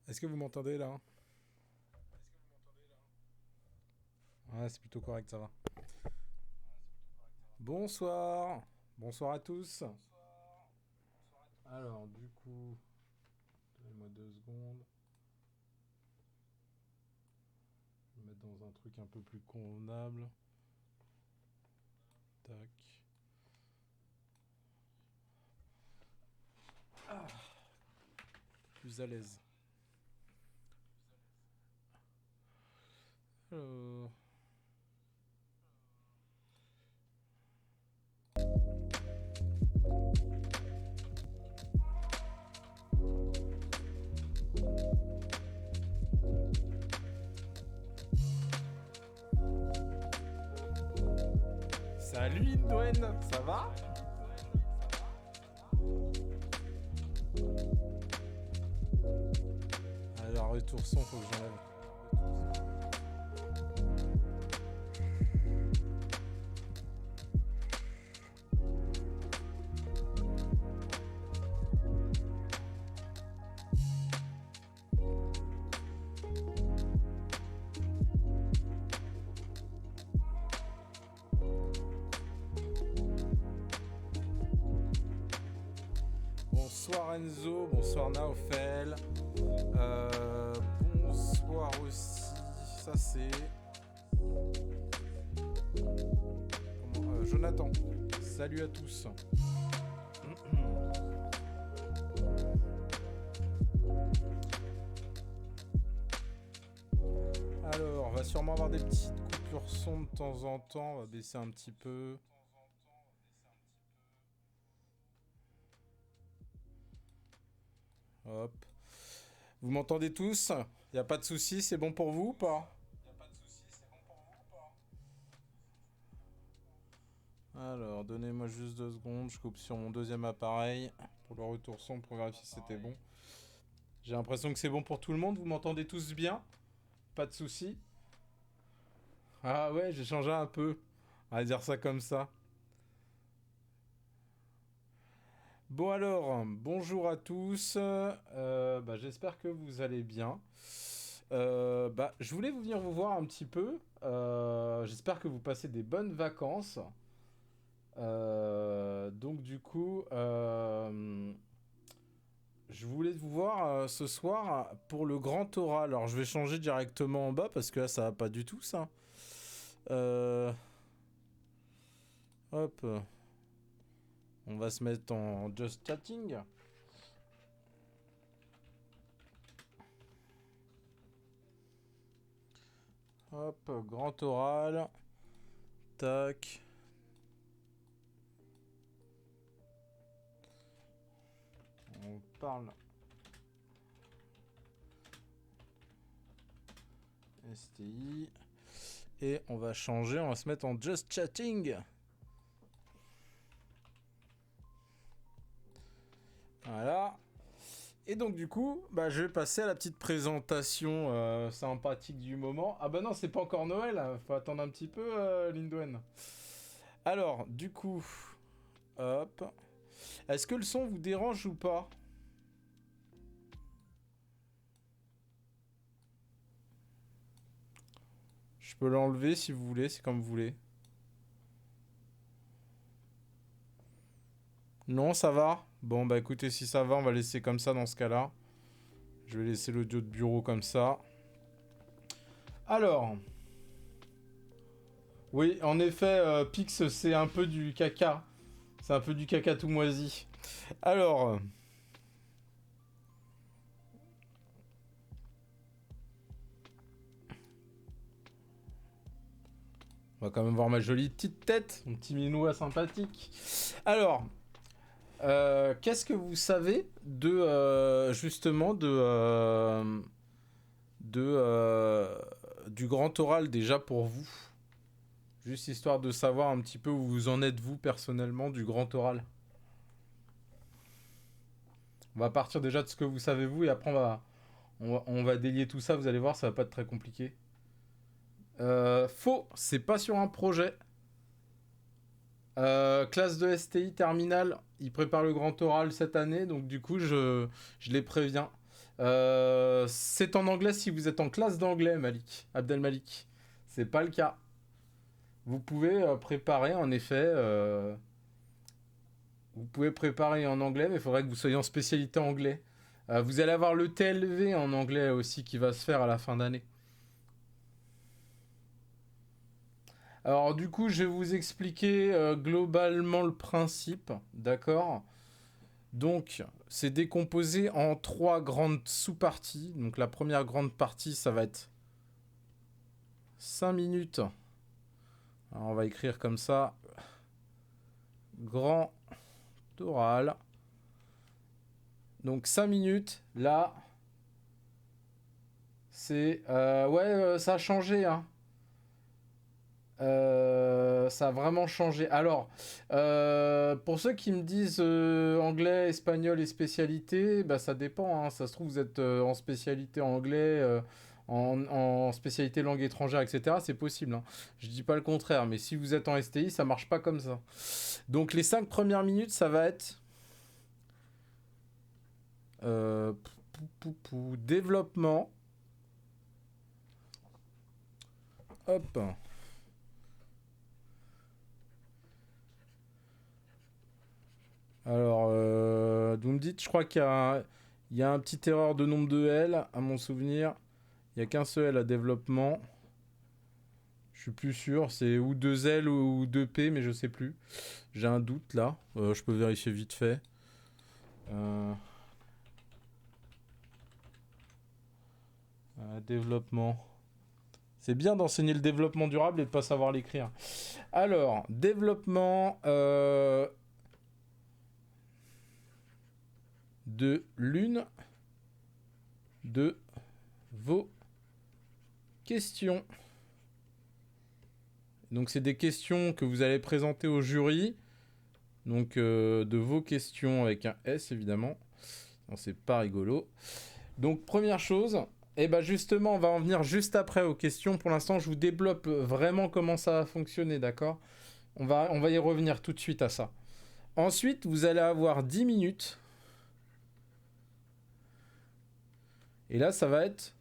Est-ce que vous m'entendez là? Ouais, c'est plutôt correct, ça va. Bonsoir. Bonsoir à tous. Alors, du coup, donnez-moi 2 secondes. Je vais me mettre dans un truc un peu plus convenable. Tac. Plus à l'aise. Alors. Salut Indwen, ça va? Alors, retour son, faut que j'enlève. Bonsoir Enzo, bonsoir Naofel. Bonsoir aussi. Ça c'est. Jonathan. Salut à tous. Alors, on va sûrement avoir des petites coupures son de temps en temps. On va baisser un petit peu. Hop. Vous m'entendez tous? Y a pas de souci, c'est bon pour vous ou pas? Alors, donnez-moi juste 2 secondes. Je coupe sur mon deuxième appareil pour le retour son pour vérifier si c'était bon. J'ai l'impression que c'est bon pour tout le monde. Vous m'entendez tous bien? Pas de souci. Ah ouais, j'ai changé un peu. On va dire ça comme ça. Bon alors, bonjour à tous. J'espère que vous allez bien. Je voulais venir vous voir un petit peu. J'espère que vous passez des bonnes vacances. Donc du coup, je voulais vous voir ce soir pour le grand oral. Alors je vais changer directement en bas parce que là ça va pas du tout ça. Euh, Hop, on va se mettre en just chatting. Hop, grand oral. Tac. On parle STI. Et on va changer, on va se mettre en just chatting. Voilà. Et donc du coup, je vais passer à la petite présentation sympathique du moment. Ah bah non, c'est pas encore Noël, hein. Faut attendre un petit peu, Lindwen. Alors, du coup, hop. Est-ce que le son vous dérange ou pas? Je peux l'enlever si vous voulez, c'est comme vous voulez. Non, ça va? Bon, bah écoutez, si ça va, on va laisser comme ça dans ce cas-là. Je vais laisser l'audio de bureau comme ça. Alors, oui, en effet, Pix, c'est un peu du caca. C'est un peu du caca tout moisi. Alors, on va quand même voir ma jolie petite tête, mon petit minois sympathique. Alors, qu'est-ce que vous savez de justement du grand oral déjà pour vous? Juste histoire de savoir un petit peu où vous en êtes vous personnellement du grand oral. On va partir déjà de ce que vous savez vous et après on va délier tout ça. Vous allez voir, ça va pas être très compliqué. Faux, c'est pas sur un projet. Classe de STI terminale, ils préparent le grand oral cette année, donc du coup je les préviens. C'est en anglais si vous êtes en classe d'anglais, Malik, Abdelmalik. C'est pas le cas. Vous pouvez préparer, en effet. Vous pouvez préparer en anglais, mais il faudrait que vous soyez en spécialité anglais. Vous allez avoir le TLV en anglais aussi qui va se faire à la fin d'année. Alors du coup, je vais vous expliquer globalement le principe, d'accord? Donc, c'est décomposé en 3 grandes sous-parties. Donc la première grande partie, ça va être 5 minutes. Alors, on va écrire comme ça. Grand oral. Donc 5 minutes, là, c'est... ça a changé, hein. Ça a vraiment changé. Alors, pour ceux qui me disent anglais, espagnol et spécialité, bah ça dépend, hein. Ça se trouve, vous êtes en spécialité anglais, en spécialité langue étrangère, etc. C'est possible, hein. Je dis pas le contraire, mais si vous êtes en STI, ça marche pas comme ça. Donc, les 5 premières minutes, ça va être développement. Hop. Alors, vous me dites, je crois il y a un petit erreur de nombre de L, à mon souvenir. Il n'y a qu'un seul L à développement. Je suis plus sûr, c'est ou 2 L ou 2 P, mais je sais plus. J'ai un doute là, je peux vérifier vite fait. Développement. C'est bien d'enseigner le développement durable et de pas savoir l'écrire. Alors, développement de l'une de vos questions. Donc c'est des questions que vous allez présenter au jury. Donc de vos questions avec un S évidemment. Non, c'est pas rigolo. Donc première chose, et ben justement on va en venir juste après aux questions. Pour l'instant je vous développe vraiment comment ça va fonctionner, d'accord ? On va y revenir tout de suite à ça. Ensuite vous allez avoir 10 minutes. Et là ça va être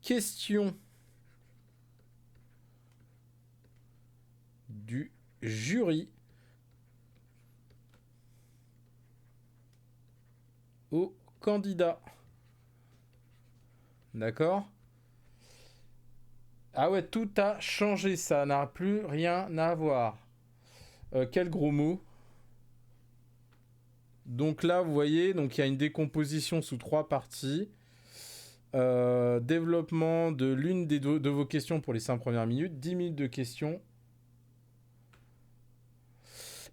question du jury au candidat. D'accord ? Ah ouais, tout a changé, ça n'a plus rien à voir. Quel gros mot. Donc là, vous voyez, donc il y a une décomposition sous 3 parties. Développement de l'une de vos questions pour les 5 premières minutes, 10 minutes de questions.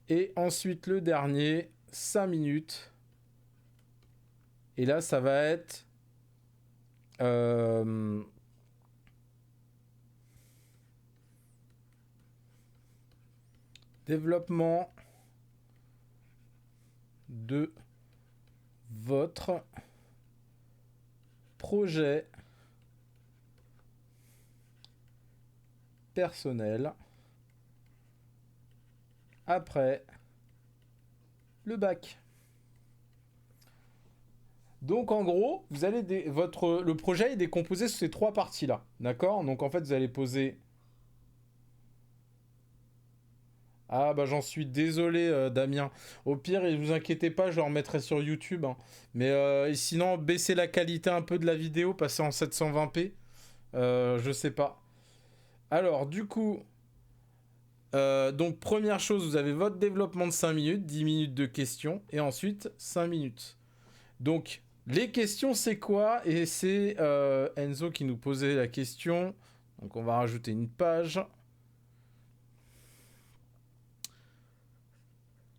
Et ensuite, le dernier, 5 minutes. Et là, ça va être... développement de votre projet personnel après le bac. Donc en gros, vous allez le projet est décomposé sur ces 3 parties-là, d'accord ? Donc en fait, vous allez poser... Ah bah j'en suis désolé Damien. Au pire, ne vous inquiétez pas, je le remettrai sur YouTube, hein. Mais sinon, baissez la qualité un peu de la vidéo, passez en 720p. Je sais pas. Alors du coup, donc première chose, vous avez votre développement de 5 minutes, 10 minutes de questions, et ensuite 5 minutes. Donc les questions c'est quoi ? Et c'est Enzo qui nous posait la question. Donc on va rajouter une page.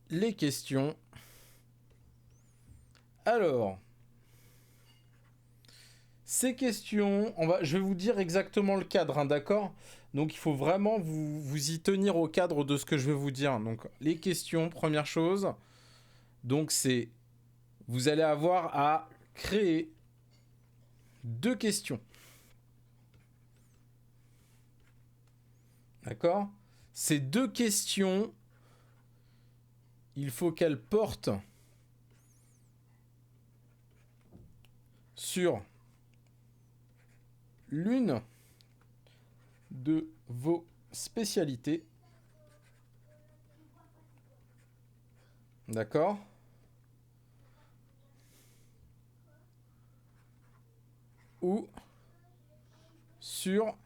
Les questions. Alors, ces questions, je vais vous dire exactement le cadre, hein, d'accord ? Donc il faut vraiment vous y tenir au cadre de ce que je vais vous dire. Donc les questions, première chose, donc c'est, vous allez avoir à créer 2 questions. D'accord ? Ces 2 questions, il faut qu'elles portent sur l'une de vos spécialités. D'accord? Ou sur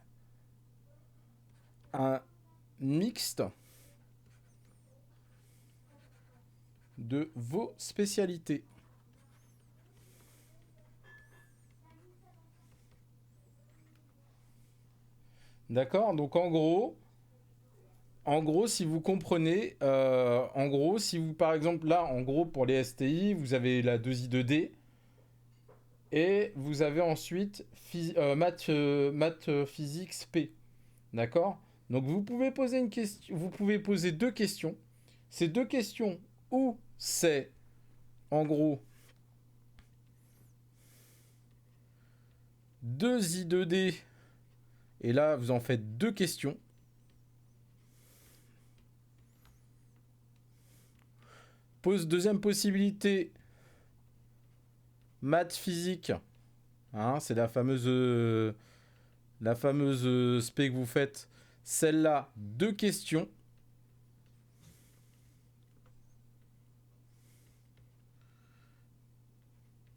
un mixte de vos spécialités. D'accord? Donc en gros, si vous comprenez, en gros, si vous, par exemple, là, en gros, pour les STI, vous avez la 2I2D et vous avez ensuite maths physique P. D'accord? Donc vous pouvez poser une question, vous pouvez poser deux questions. Ces deux questions, ou c'est, en gros, 2I2D, et là, vous en faites deux questions. Pose deuxième possibilité, maths physique. Hein, c'est la fameuse spé que vous faites. Celle-là, deux questions.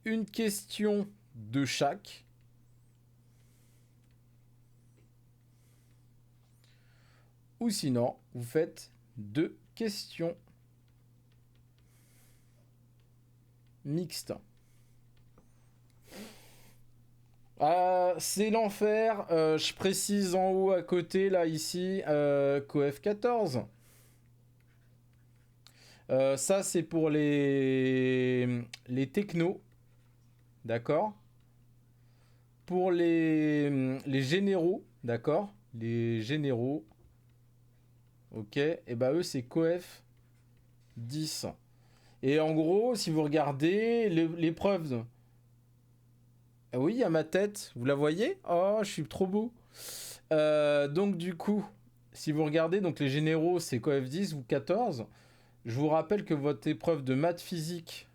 Une question de chaque. Ou sinon, vous faites deux questions mixtes. C'est l'enfer. Je précise en haut à côté, là, ici, COEF 14. Ça, c'est pour les technos. D'accord? Pour les généraux. D'accord? Les généraux. Ok? Et bah, eux, c'est COEF 10. Et en gros, si vous regardez l'épreuve. Ah oui, il y a ma tête. Vous la voyez? Oh, je suis trop beau. Donc, du coup, si vous regardez, donc les généraux, c'est COEF 10 ou 14. Je vous rappelle que votre épreuve de maths physique,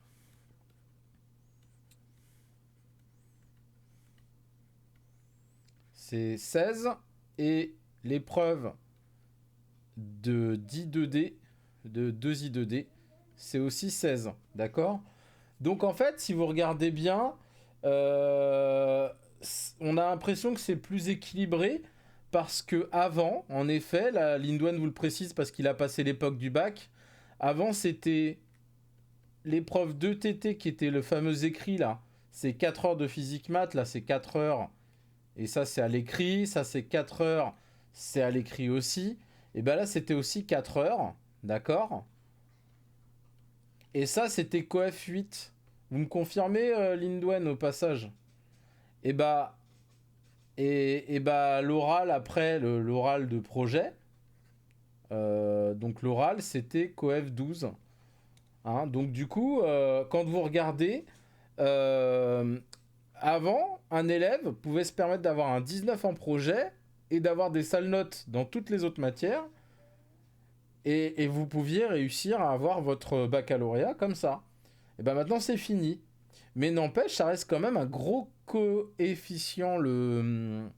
c'est 16. Et l'épreuve de 10-2D, de 2I2D, c'est aussi 16. D'accord? Donc en fait, si vous regardez bien, on a l'impression que c'est plus équilibré parce que avant, en effet, la Lindwen vous le précise parce qu'il a passé l'époque du bac. Avant, c'était l'épreuve d'ETT qui était le fameux écrit là. C'est 4 heures de physique maths, là c'est 4 heures. Et ça c'est à l'écrit, ça c'est 4 heures, c'est à l'écrit aussi. Et bien là c'était aussi 4 heures, d'accord? Et ça c'était COEF 8. Vous me confirmez Lindwen au passage? Et bah, et bah l'oral après, l'oral de projet, donc l'oral c'était COEF 12. Hein, donc du coup, quand vous regardez, euh, avant, un élève pouvait se permettre d'avoir un 19 en projet et d'avoir des sales notes dans toutes les autres matières. Et vous pouviez réussir à avoir votre baccalauréat comme ça. Et ben maintenant c'est fini. Mais n'empêche, ça reste quand même un gros coefficient. Le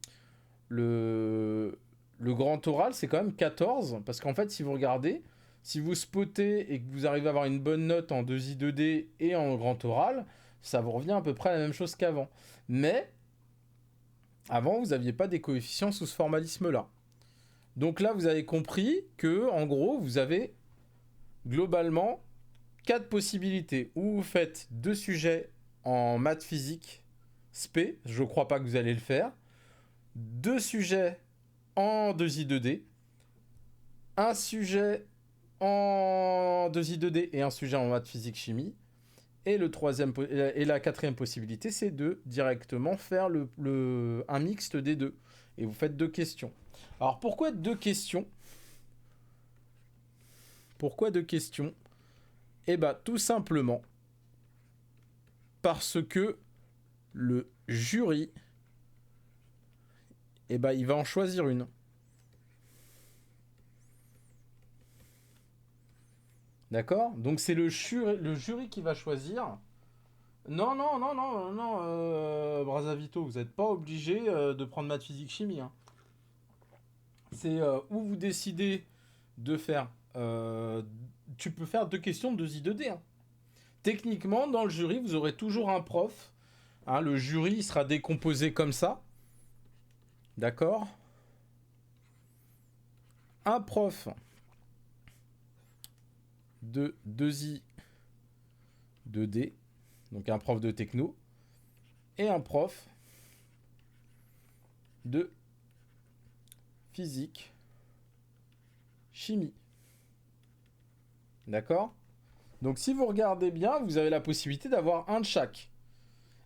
grand oral, c'est quand même 14. Parce qu'en fait, si vous regardez, si vous spottez et que vous arrivez à avoir une bonne note en 2I2D et en grand oral, ça vous revient à peu près à la même chose qu'avant. Mais avant, vous n'aviez pas des coefficients sous ce formalisme-là. Donc là, vous avez compris que, en gros, vous avez globalement 4 possibilités. Ou vous faites 2 sujets en maths physique spé, je ne crois pas que vous allez le faire. 2 sujets en 2I2D. Un sujet en 2I2D et un sujet en maths physique chimie. Et, la quatrième possibilité, c'est de directement faire un mixte des deux. Et vous faites 2 questions. Alors pourquoi 2 questions? Pourquoi 2 questions? Eh bien tout simplement parce que le jury, eh ben, il va en choisir une. D'accord? Donc c'est le jury qui va choisir Non, non, non, non, non, Brazavito, vous n'êtes pas obligé de prendre maths physique chimie, hein. C'est où vous décidez de faire. Tu peux faire deux questions de 2i2D, hein. Techniquement, dans le jury, vous aurez toujours un prof, hein. Le jury il sera décomposé comme ça. D'accord. Un prof de 2i2D, donc un prof de techno, et un prof de physique, chimie. D'accord. Donc si vous regardez bien, vous avez la possibilité d'avoir un de chaque.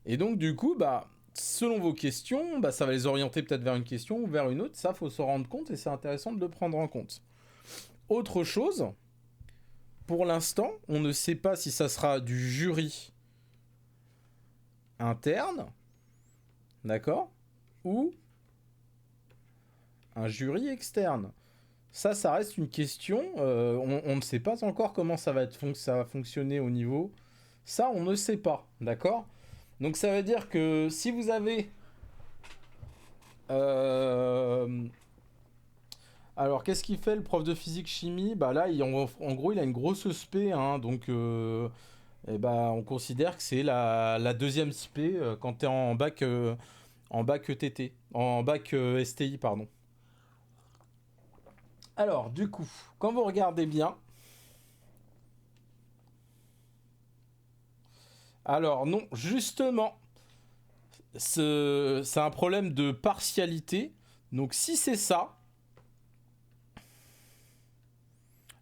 Et donc du coup, bah, selon vos questions, bah, ça va les orienter peut-être vers une question ou vers une autre. Ça, faut s'en rendre compte et c'est intéressant de le prendre en compte. Autre chose, pour l'instant, on ne sait pas si ça sera du jury interne, d'accord, ou un jury externe. Ça reste une question. On ne sait pas encore comment ça va, ça va fonctionner au niveau. Ça, on ne sait pas, d'accord. Donc ça veut dire que si vous avez... alors, qu'est-ce qu'il fait le prof de physique-chimie? Bah là, en gros, il a une grosse spé, hein, donc et bah, on considère que c'est la deuxième spé quand t'es en bac ETT, en bac STI, pardon. Alors, du coup, quand vous regardez bien, alors non, justement, c'est un problème de partialité. Donc, si c'est ça,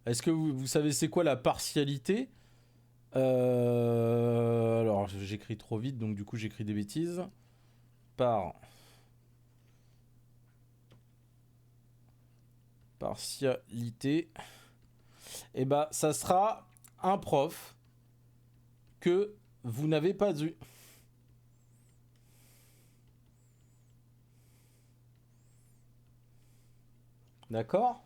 est-ce que vous savez c'est quoi la partialité? Alors, j'écris trop vite, donc du coup, j'écris des bêtises. Par partialité, et bah, ça sera un prof que vous n'avez pas eu. D'accord.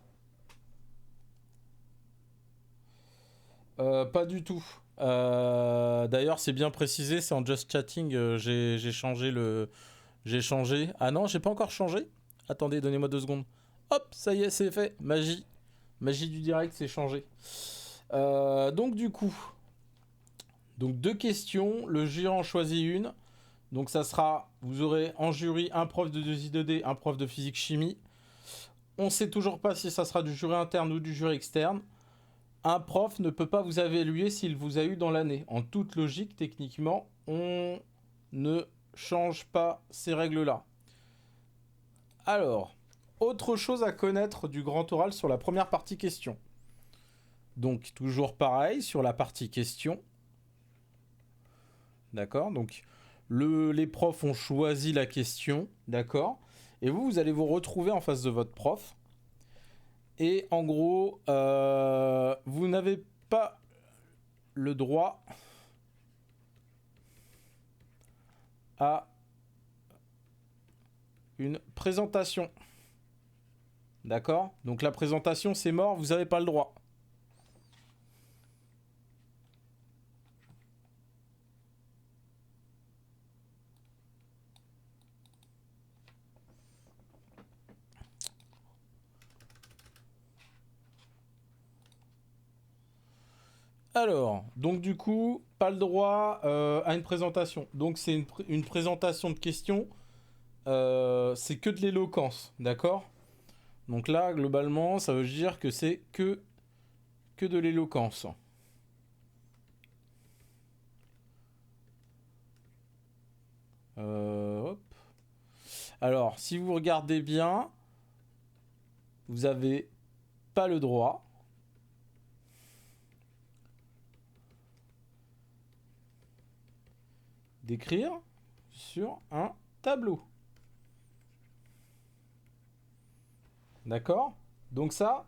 Pas du tout. D'ailleurs, c'est bien précisé, c'est en just chatting. J'ai changé le. J'ai changé. Ah non, j'ai pas encore changé. Attendez, donnez-moi 2 secondes. Hop, ça y est, c'est fait. Magie. Magie du direct, c'est changé. Donc, du coup. Donc, deux questions. Le jury en choisit une. Donc, ça sera. Vous aurez en jury un prof de 2i2D, un prof de physique-chimie. On sait toujours pas si ça sera du jury interne ou du jury externe. Un prof ne peut pas vous évaluer s'il vous a eu dans l'année. En toute logique, techniquement, on ne change pas ces règles-là. Alors, autre chose à connaître du grand oral sur la première partie question. Donc, toujours pareil, sur la partie question. D'accord. Donc, les profs ont choisi la question. D'accord. Et vous allez vous retrouver en face de votre prof. Et en gros, vous n'avez pas le droit à une présentation. D'accord. Donc la présentation, c'est mort, vous n'avez pas le droit. Alors, donc du coup, pas le droit à une présentation. Donc c'est une présentation de questions. C'est que de l'éloquence, d'accord. Donc là, globalement, ça veut dire que c'est que de l'éloquence. Hop. Alors, si vous regardez bien, vous avez pas le droit d'écrire sur un tableau. D'accord. Donc ça,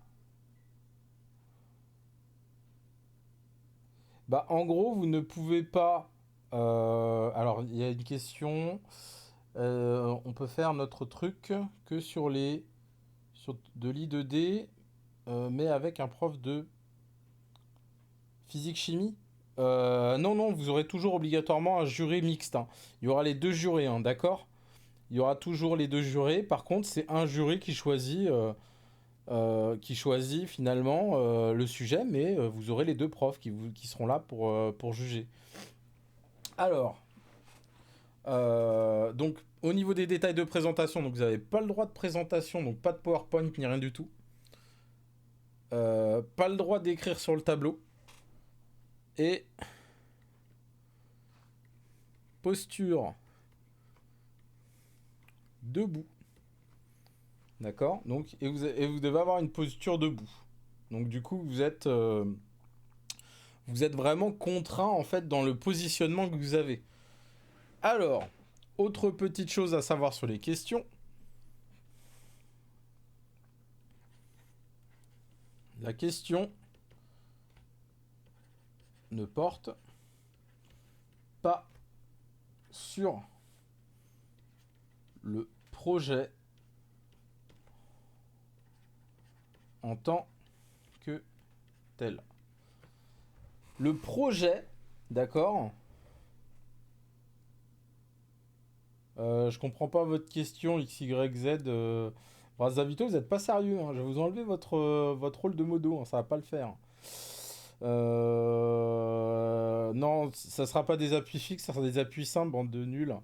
bah en gros, vous ne pouvez pas. Alors, il y a une question. On peut faire notre truc que sur de l'I2D, mais avec un prof de physique-chimie. Non, non, vous aurez toujours obligatoirement un jury mixte, hein. Il y aura les deux jurés, hein, d'accord? Il y aura toujours les deux jurés. Par contre, c'est un jury qui choisit finalement le sujet, mais vous aurez les deux profs qui seront là pour juger. Alors, donc au niveau des détails de présentation, donc vous n'avez pas le droit de présentation, donc pas de PowerPoint ni rien du tout. Pas le droit d'écrire sur le tableau. Et posture debout. D'accord. Donc, et vous devez avoir une posture debout. Donc du coup, vous êtes vraiment contraint en fait dans le positionnement que vous avez. Alors, autre petite chose à savoir sur les questions. La question ne porte pas sur le projet en tant que tel. Le projet, d'accord. Je comprends pas votre question XYZ. Brazavito, vous n'êtes pas sérieux, hein. Je vais vous enlever votre rôle de modo, hein. Ça va pas le faire. Non, ça sera pas des appuis fixes, ça sera des appuis simples, bande de nuls.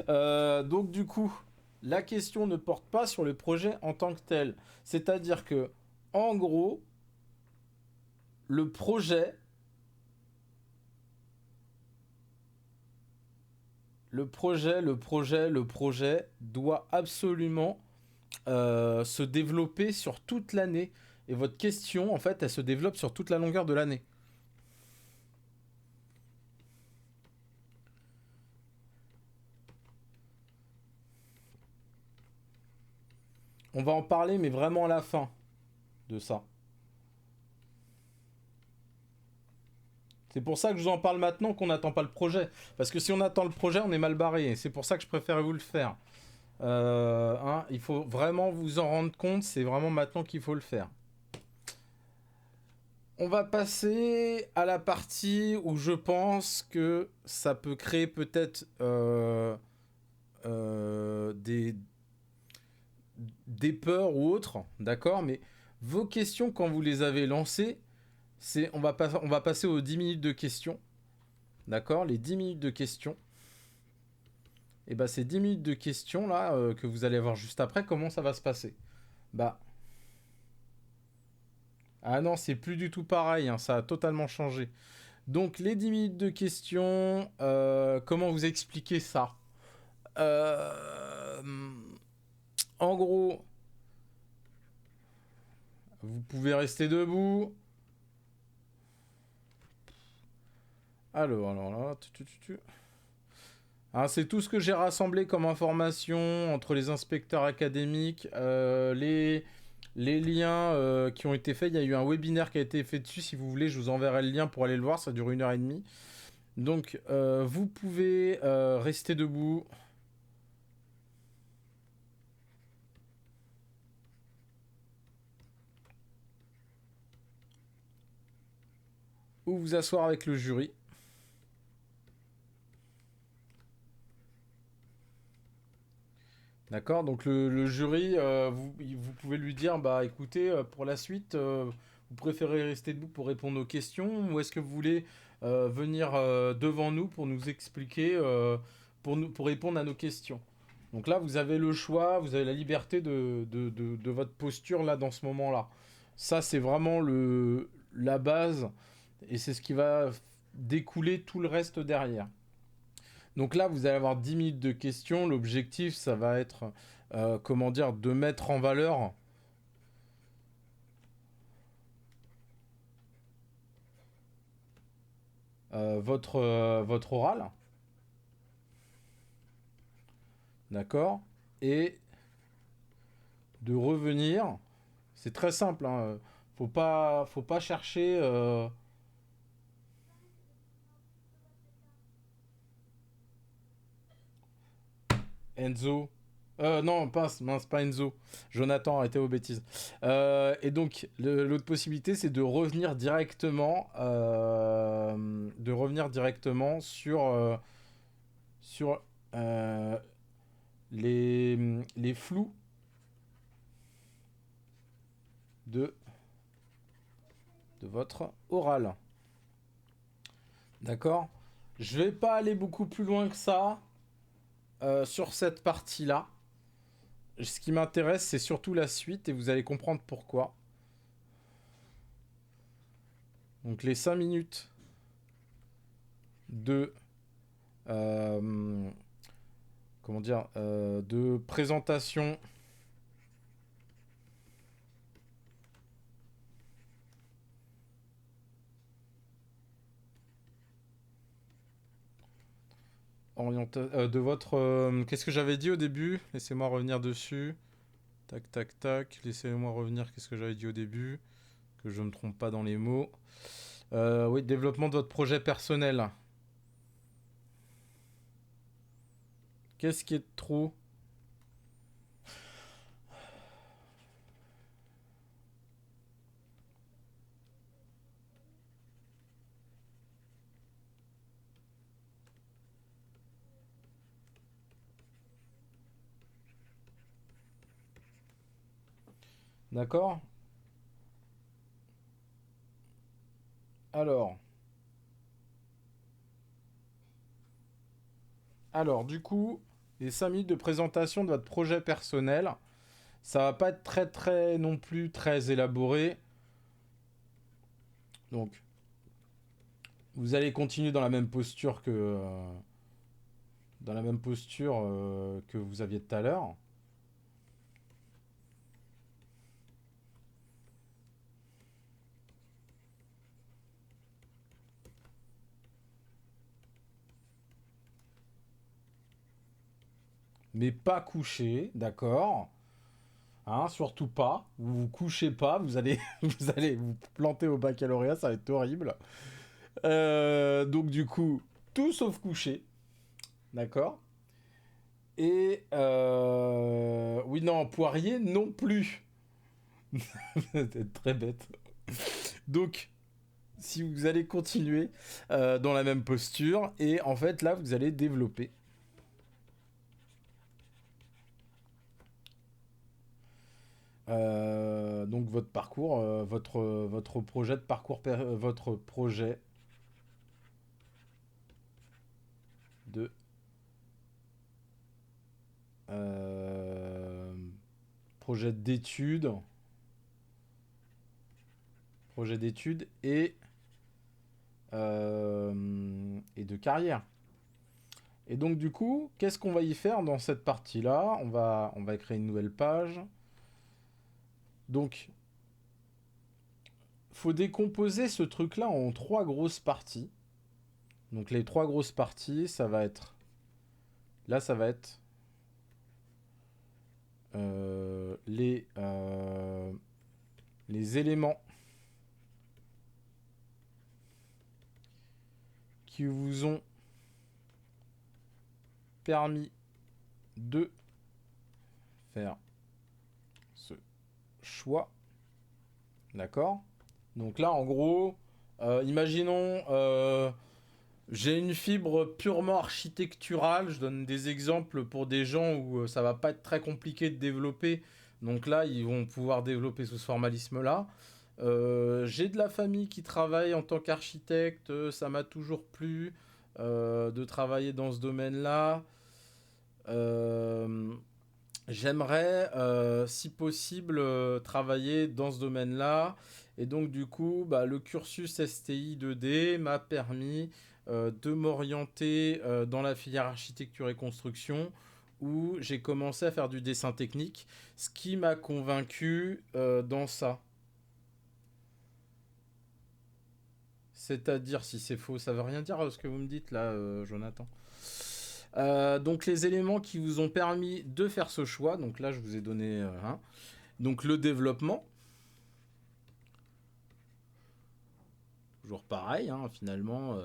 Donc du coup, la question ne porte pas sur le projet en tant que tel. C'est-à-dire que, en gros, le projet doit absolument se développer sur toute l'année. Et votre question, en fait, elle se développe sur toute la longueur de l'année. On va en parler, mais vraiment à la fin de ça. C'est pour ça que je vous en parle maintenant qu'on n'attend pas le projet. Parce que si on attend le projet, on est mal barré. Et c'est pour ça que je préfère vous le faire. Il faut vraiment vous en rendre compte. C'est vraiment maintenant qu'il faut le faire. On va passer à la partie où je pense que ça peut créer peut-être des peurs ou autres, d'accord? Mais vos questions, quand vous les avez lancées, on va passer aux 10 minutes de questions, d'accord? Les 10 minutes de questions. Et bah ces 10 minutes de questions là que vous allez avoir juste après, comment ça va se passer? Bah ah non, c'est plus du tout pareil, hein, ça a totalement changé. Donc les 10 minutes de questions, comment vous expliquer ça? Euh, En gros, vous pouvez rester debout. Alors là, hein, c'est tout ce que j'ai rassemblé comme information entre les inspecteurs académiques, les liens qui ont été faits. Il y a eu un webinaire qui a été fait dessus. Si vous voulez, je vous enverrai le lien pour aller le voir. Ça dure 1h30. Donc, vous pouvez rester debout. Ou vous asseoir avec le jury. D'accord, donc le jury, vous pouvez lui dire, bah écoutez, pour la suite, vous préférez rester debout pour répondre aux questions ou est-ce que vous voulez venir devant nous pour nous expliquer, pour répondre à nos questions. Donc là, vous avez le choix, vous avez la liberté de votre posture là dans ce moment-là. Ça, c'est vraiment la base et c'est ce qui va découler tout le reste derrière. Donc là, vous allez avoir 10 minutes de questions. L'objectif, ça va être, comment dire, de mettre en valeur votre oral. D'accord? Et de revenir. C'est très simple, hein. Faut pas chercher. Enzo, Non, mince, pas Enzo. Jonathan, arrêtez vos bêtises. Et donc, l'autre possibilité, c'est de revenir directement sur euh, les flous de, de votre oral. D'accord? Je vais pas aller beaucoup plus loin que ça sur cette partie-là. Ce qui m'intéresse, c'est surtout la suite et vous allez comprendre pourquoi. Donc les 5 minutes de euh, comment dire de présentation de votre qu'est-ce que j'avais dit au début? Laissez-moi revenir dessus. Tac tac tac, laissez-moi revenir qu'est-ce que j'avais dit au début que je me trompe pas dans les mots. Oui, développement de votre projet personnel. Qu'est-ce qui est trop? D'accord. Alors, du coup, les 5 minutes de présentation de votre projet personnel, ça va pas être très très non plus très élaboré. Donc, vous allez continuer dans la même posture que vous aviez tout à l'heure. Mais pas couché, d'accord. Hein, surtout pas. Vous vous couchez pas, vous allez, vous allez vous planter au baccalauréat, ça va être horrible. Donc du coup, tout sauf couché, d'accord. Et oui, non, Poirier non plus. C'est très bête. Donc, si vous allez continuer dans la même posture, et en fait là, vous allez développer donc votre parcours, votre projet de parcours, votre projet de euh, projet d'études, et de carrière. Et donc du coup, qu'est-ce qu'on va y faire dans cette partie-là? On va créer une nouvelle page. Donc, faut décomposer ce truc-là en 3 grosses parties. Donc les 3 grosses parties, ça va être... Là, ça va être les éléments qui vous ont permis de faire ce choix. D'accord? Donc là, en gros, imaginons, j'ai une fibre purement architecturale. Je donne des exemples pour des gens où ça va pas être très compliqué de développer. Donc là, ils vont pouvoir développer sous ce formalisme-là. J'ai de la famille qui travaille en tant qu'architecte. Ça m'a toujours plu de travailler dans ce domaine-là. Euh, J'aimerais, si possible, travailler dans ce domaine-là. Et donc, du coup, bah, le cursus STI 2D m'a permis de m'orienter dans la filière architecture et construction, où j'ai commencé à faire du dessin technique, ce qui m'a convaincu dans ça. C'est-à-dire, si c'est faux, ça veut rien dire ce que vous me dites là, Jonathan. Donc les éléments qui vous ont permis de faire ce choix, donc là je vous ai donné un. Donc le développement, toujours pareil, hein, finalement.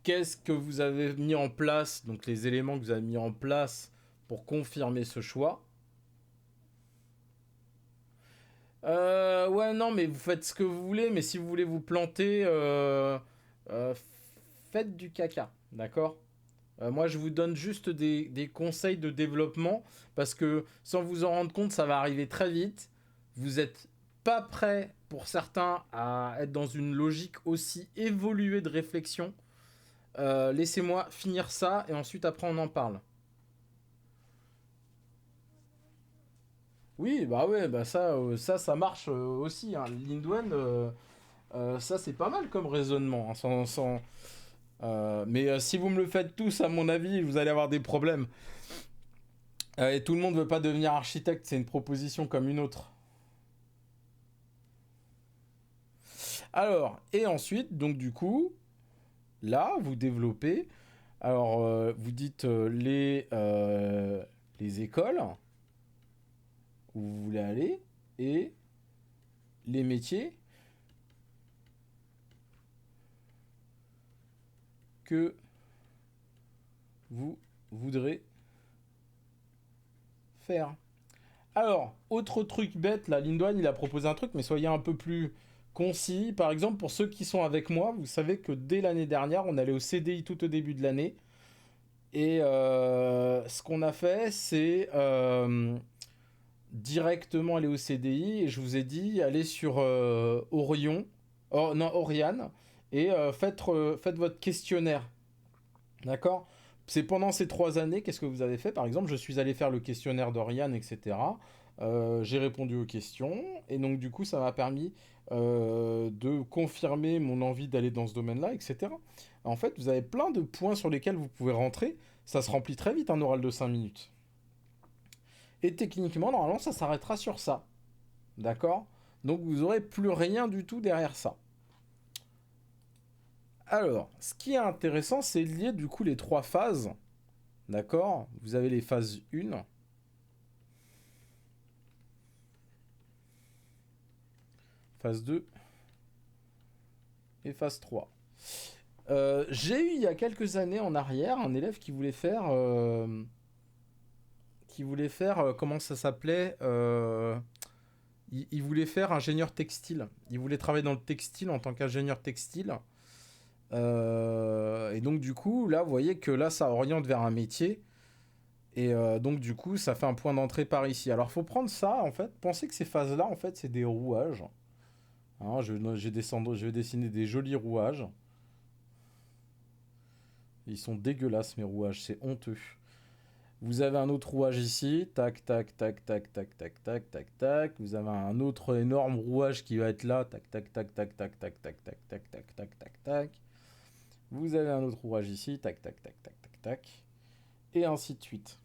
Qu'est-ce que vous avez mis en place, donc les éléments que vous avez mis en place pour confirmer ce choix. Ouais, non, mais vous faites ce que vous voulez, mais si vous voulez vous planter, euh, faites du caca, d'accord? Moi, je vous donne juste des conseils de développement, parce que sans vous en rendre compte, ça va arriver très vite. Vous n'êtes pas prêt, pour certains, à être dans une logique aussi évoluée de réflexion. Laissez-moi finir ça, et ensuite, après, on en parle. Oui, bah ouais, bah ça marche aussi, hein. Lindwen, ça c'est pas mal comme raisonnement, hein, mais si vous me le faites tous, à mon avis, vous allez avoir des problèmes. Et tout le monde veut pas devenir architecte, c'est une proposition comme une autre. Alors, et ensuite, donc du coup, là, vous développez. Alors, vous dites les écoles où vous voulez aller et les métiers que vous voudrez faire. Alors, autre truc bête, là, Lindwan, il a proposé un truc, mais soyez un peu plus concis. Par exemple, pour ceux qui sont avec moi, vous savez que dès l'année dernière, on allait au CDI tout au début de l'année. Et ce qu'on a fait, c'est directement aller au CDI. Et je vous ai dit, allez sur Orion, oh, non, Oriane, et faites votre questionnaire. D'accord. C'est pendant ces 3 années, qu'est-ce que vous avez fait? Par exemple, je suis allé faire le questionnaire d'Oriane, etc. J'ai répondu aux questions, et donc du coup, ça m'a permis de confirmer mon envie d'aller dans ce domaine-là, etc. En fait, vous avez plein de points sur lesquels vous pouvez rentrer. Ça se remplit très vite, un oral de 5 minutes. Et techniquement, normalement, ça s'arrêtera sur ça. D'accord. Donc, vous n'aurez plus rien du tout derrière ça. Alors, ce qui est intéressant, c'est lier du coup les 3 phases. D'accord. Vous avez les phases 1, phase 2 et phase 3. J'ai eu il y a quelques années en arrière un élève qui voulait faire comment ça s'appelait, il voulait faire ingénieur textile. Il voulait travailler dans le textile en tant qu'ingénieur textile. Et donc du coup, là, vous voyez que là, ça oriente vers un métier. Et donc du coup, ça fait un point d'entrée par ici. Alors, faut prendre ça, en fait. Pensez que ces phases-là, en fait, c'est des rouages. Hein, je vais dessiner des jolis rouages. Ils sont dégueulasses, mes rouages. C'est honteux. Vous avez un autre rouage ici. Tac, tac, tac, tac, tac, tac, tac, tac, tac. Vous avez un autre énorme rouage qui va être là. Tac, tac, tac, tac, tac, tac, tac, tac, tac, tac, tac, tac, tac. Vous avez un autre rouage ici. Tac, tac, tac, tac, tac, tac. Et ainsi de suite.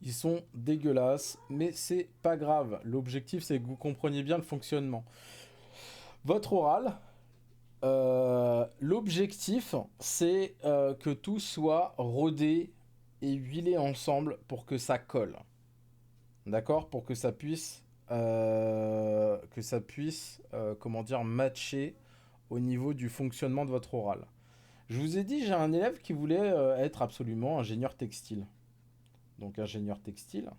Ils sont dégueulasses, mais c'est pas grave. L'objectif, c'est que vous compreniez bien le fonctionnement. Votre oral, l'objectif, c'est que tout soit rodé et huilé ensemble pour que ça colle. D'accord? Pour que ça puisse, comment dire, matcher au niveau du fonctionnement de votre oral. Je vous ai dit, j'ai un élève qui voulait être absolument ingénieur textile. Donc ingénieur textile.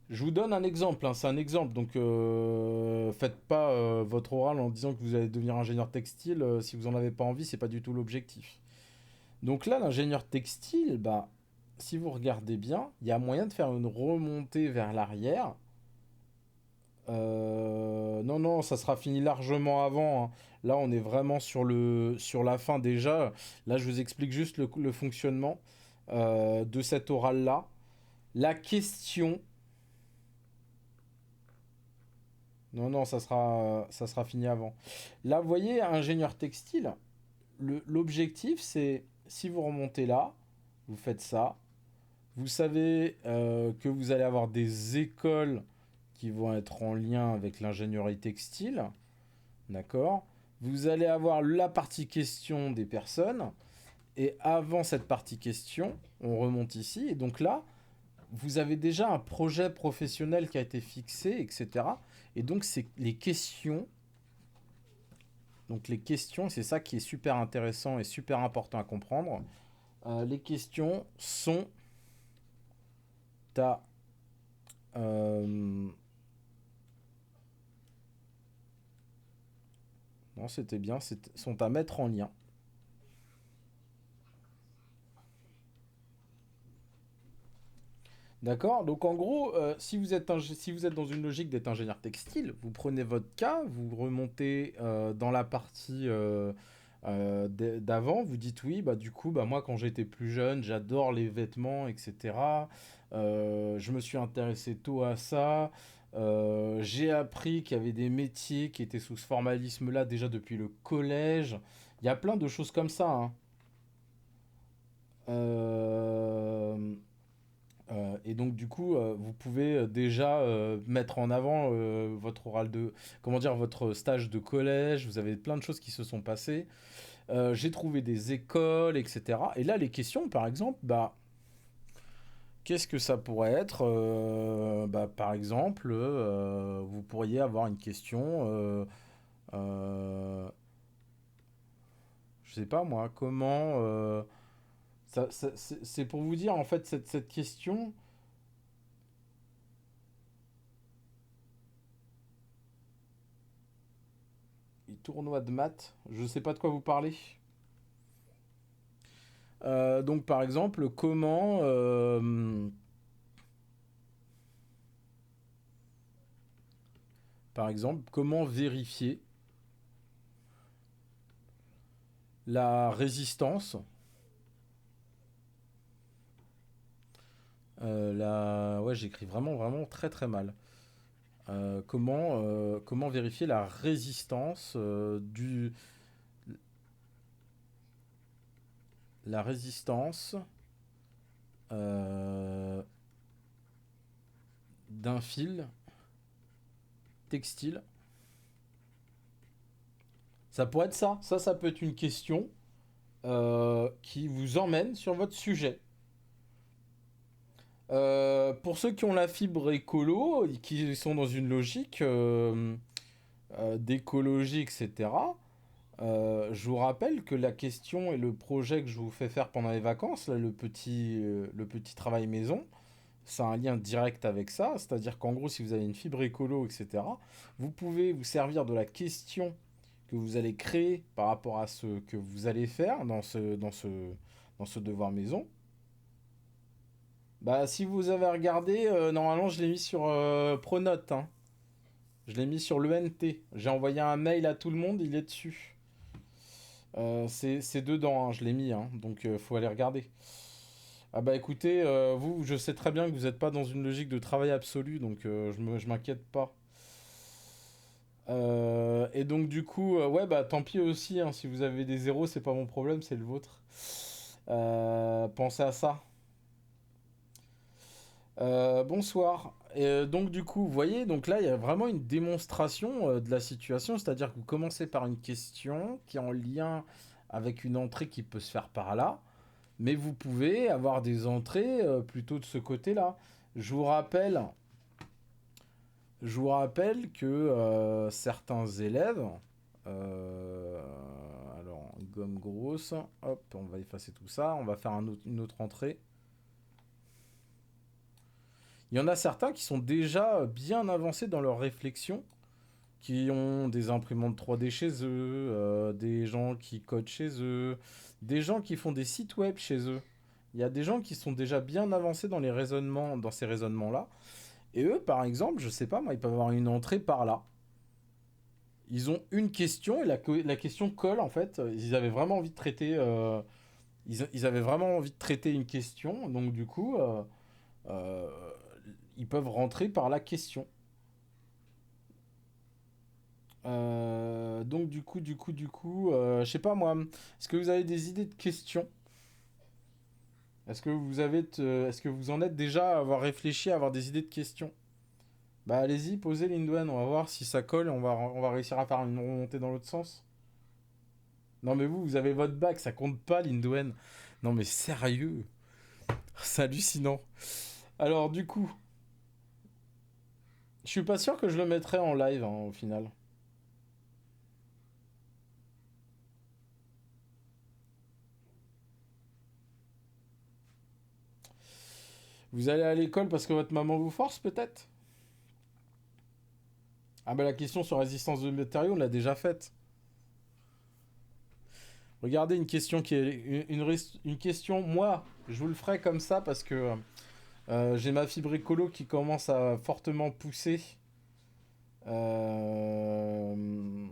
Je vous donne un exemple, hein, c'est un exemple, donc faites pas votre oral en disant que vous allez devenir ingénieur textile si vous en avez pas envie, c'est pas du tout l'objectif. Donc là, l'ingénieur textile, bah, si vous regardez bien, il y a moyen de faire une remontée vers l'arrière. Non, non, ça sera fini largement avant, hein. Là, on est vraiment sur la fin déjà. Là, je vous explique juste le fonctionnement de cet oral-là. La question. Non, non, ça sera fini avant. Là, vous voyez, ingénieur textile, l'objectif, c'est si vous remontez là, vous faites ça. Vous savez que vous allez avoir des écoles qui vont être en lien avec l'ingénierie textile. D'accord? Vous allez avoir la partie question des personnes. Et avant cette partie question, on remonte ici. Et donc là, vous avez déjà un projet professionnel qui a été fixé, etc. Et donc, c'est les questions Donc les questions, c'est ça qui est super intéressant et super important à comprendre. Les questions sont ta... euh, non, c'était bien, sont à mettre en lien. D'accord. Donc en gros, si vous êtes dans une logique d'être ingénieur textile, vous prenez votre cas, vous remontez dans la partie d'avant, vous dites oui, bah du coup, bah moi quand j'étais plus jeune, j'adore les vêtements, etc. Je me suis intéressé tôt à ça. J'ai appris qu'il y avait des métiers qui étaient sous ce formalisme-là déjà depuis le collège. Il y a plein de choses comme ça, hein. Euh, et donc du coup, vous pouvez déjà mettre en avant votre oral de, comment dire, votre stage de collège. Vous avez plein de choses qui se sont passées. J'ai trouvé des écoles, etc. Et là, les questions, par exemple, bah, qu'est-ce que ça pourrait être bah, par exemple, vous pourriez avoir une question. Euh, je sais pas moi, comment. C'est pour vous dire en fait cette question. Tournoi de maths, je sais pas de quoi vous parlez. Donc par exemple, comment vérifier la résistance, ouais j'écris vraiment très très mal. Comment vérifier la résistance la résistance euh, d'un fil textile. Ça pourrait être ça. Ça peut être une question qui vous emmène sur votre sujet. Pour ceux qui ont la fibre écolo, qui sont dans une logique d'écologie, etc., je vous rappelle que la question et le projet que je vous fais faire pendant les vacances, là, le petit travail maison, ça a un lien direct avec ça. C'est-à-dire qu'en gros, si vous avez une fibre écolo, etc., vous pouvez vous servir de la question que vous allez créer par rapport à ce que vous allez faire dans ce devoir maison. Bah, si vous avez regardé, normalement, je l'ai mis sur Pronote, hein. Je l'ai mis sur l'ENT. J'ai envoyé un mail à tout le monde, il est dessus. C'est dedans, hein, je l'ai mis, hein, donc faut aller regarder. Ah bah écoutez, vous, je sais très bien que vous n'êtes pas dans une logique de travail absolu, donc je m'inquiète pas. Et donc du coup, ouais bah tant pis aussi, hein, si vous avez des zéros, c'est pas mon problème, c'est le vôtre. Pensez à ça. Bonsoir. Donc du coup, vous voyez, donc là, il y a vraiment une démonstration de la situation, c'est-à-dire que vous commencez par une question qui est en lien avec une entrée qui peut se faire par là, mais vous pouvez avoir des entrées plutôt de ce côté-là. Je vous rappelle, je vous rappelle que certains élèves, euh, alors gomme grosse, hop, on va effacer tout ça, on va faire une autre entrée. Il y en a certains qui sont déjà bien avancés dans leur réflexion, qui ont des imprimantes 3D chez eux, des gens qui codent chez eux, des gens qui font des sites web chez eux. Il y a des gens qui sont déjà bien avancés dans les raisonnements, dans ces raisonnements-là. Et eux, par exemple, je sais pas, moi, ils peuvent avoir une entrée par là. Ils ont une question et la question colle en fait. Ils avaient vraiment envie de traiter. Ils avaient vraiment envie de traiter une question, donc du coup, euh, ils peuvent rentrer par la question. Donc je sais pas moi, est-ce que vous avez des idées de questions? Est-ce que vous en êtes déjà à avoir réfléchi, à avoir des idées de questions? Bah allez-y, posez l'Indouane, on va voir si ça colle, on va réussir à faire une remontée dans l'autre sens. Non mais vous avez votre bac, ça compte pas l'Indouane. Non mais sérieux, c'est hallucinant. Alors du coup, je suis pas sûr que je le mettrai en live hein, au final. Vous allez à l'école parce que votre maman vous force, peut-être? Ah bah la question sur résistance de matériaux, on l'a déjà faite. Regardez une question qui est une question. Moi, je vous le ferai comme ça parce que j'ai ma fibre écolo qui commence à fortement pousser. Euh,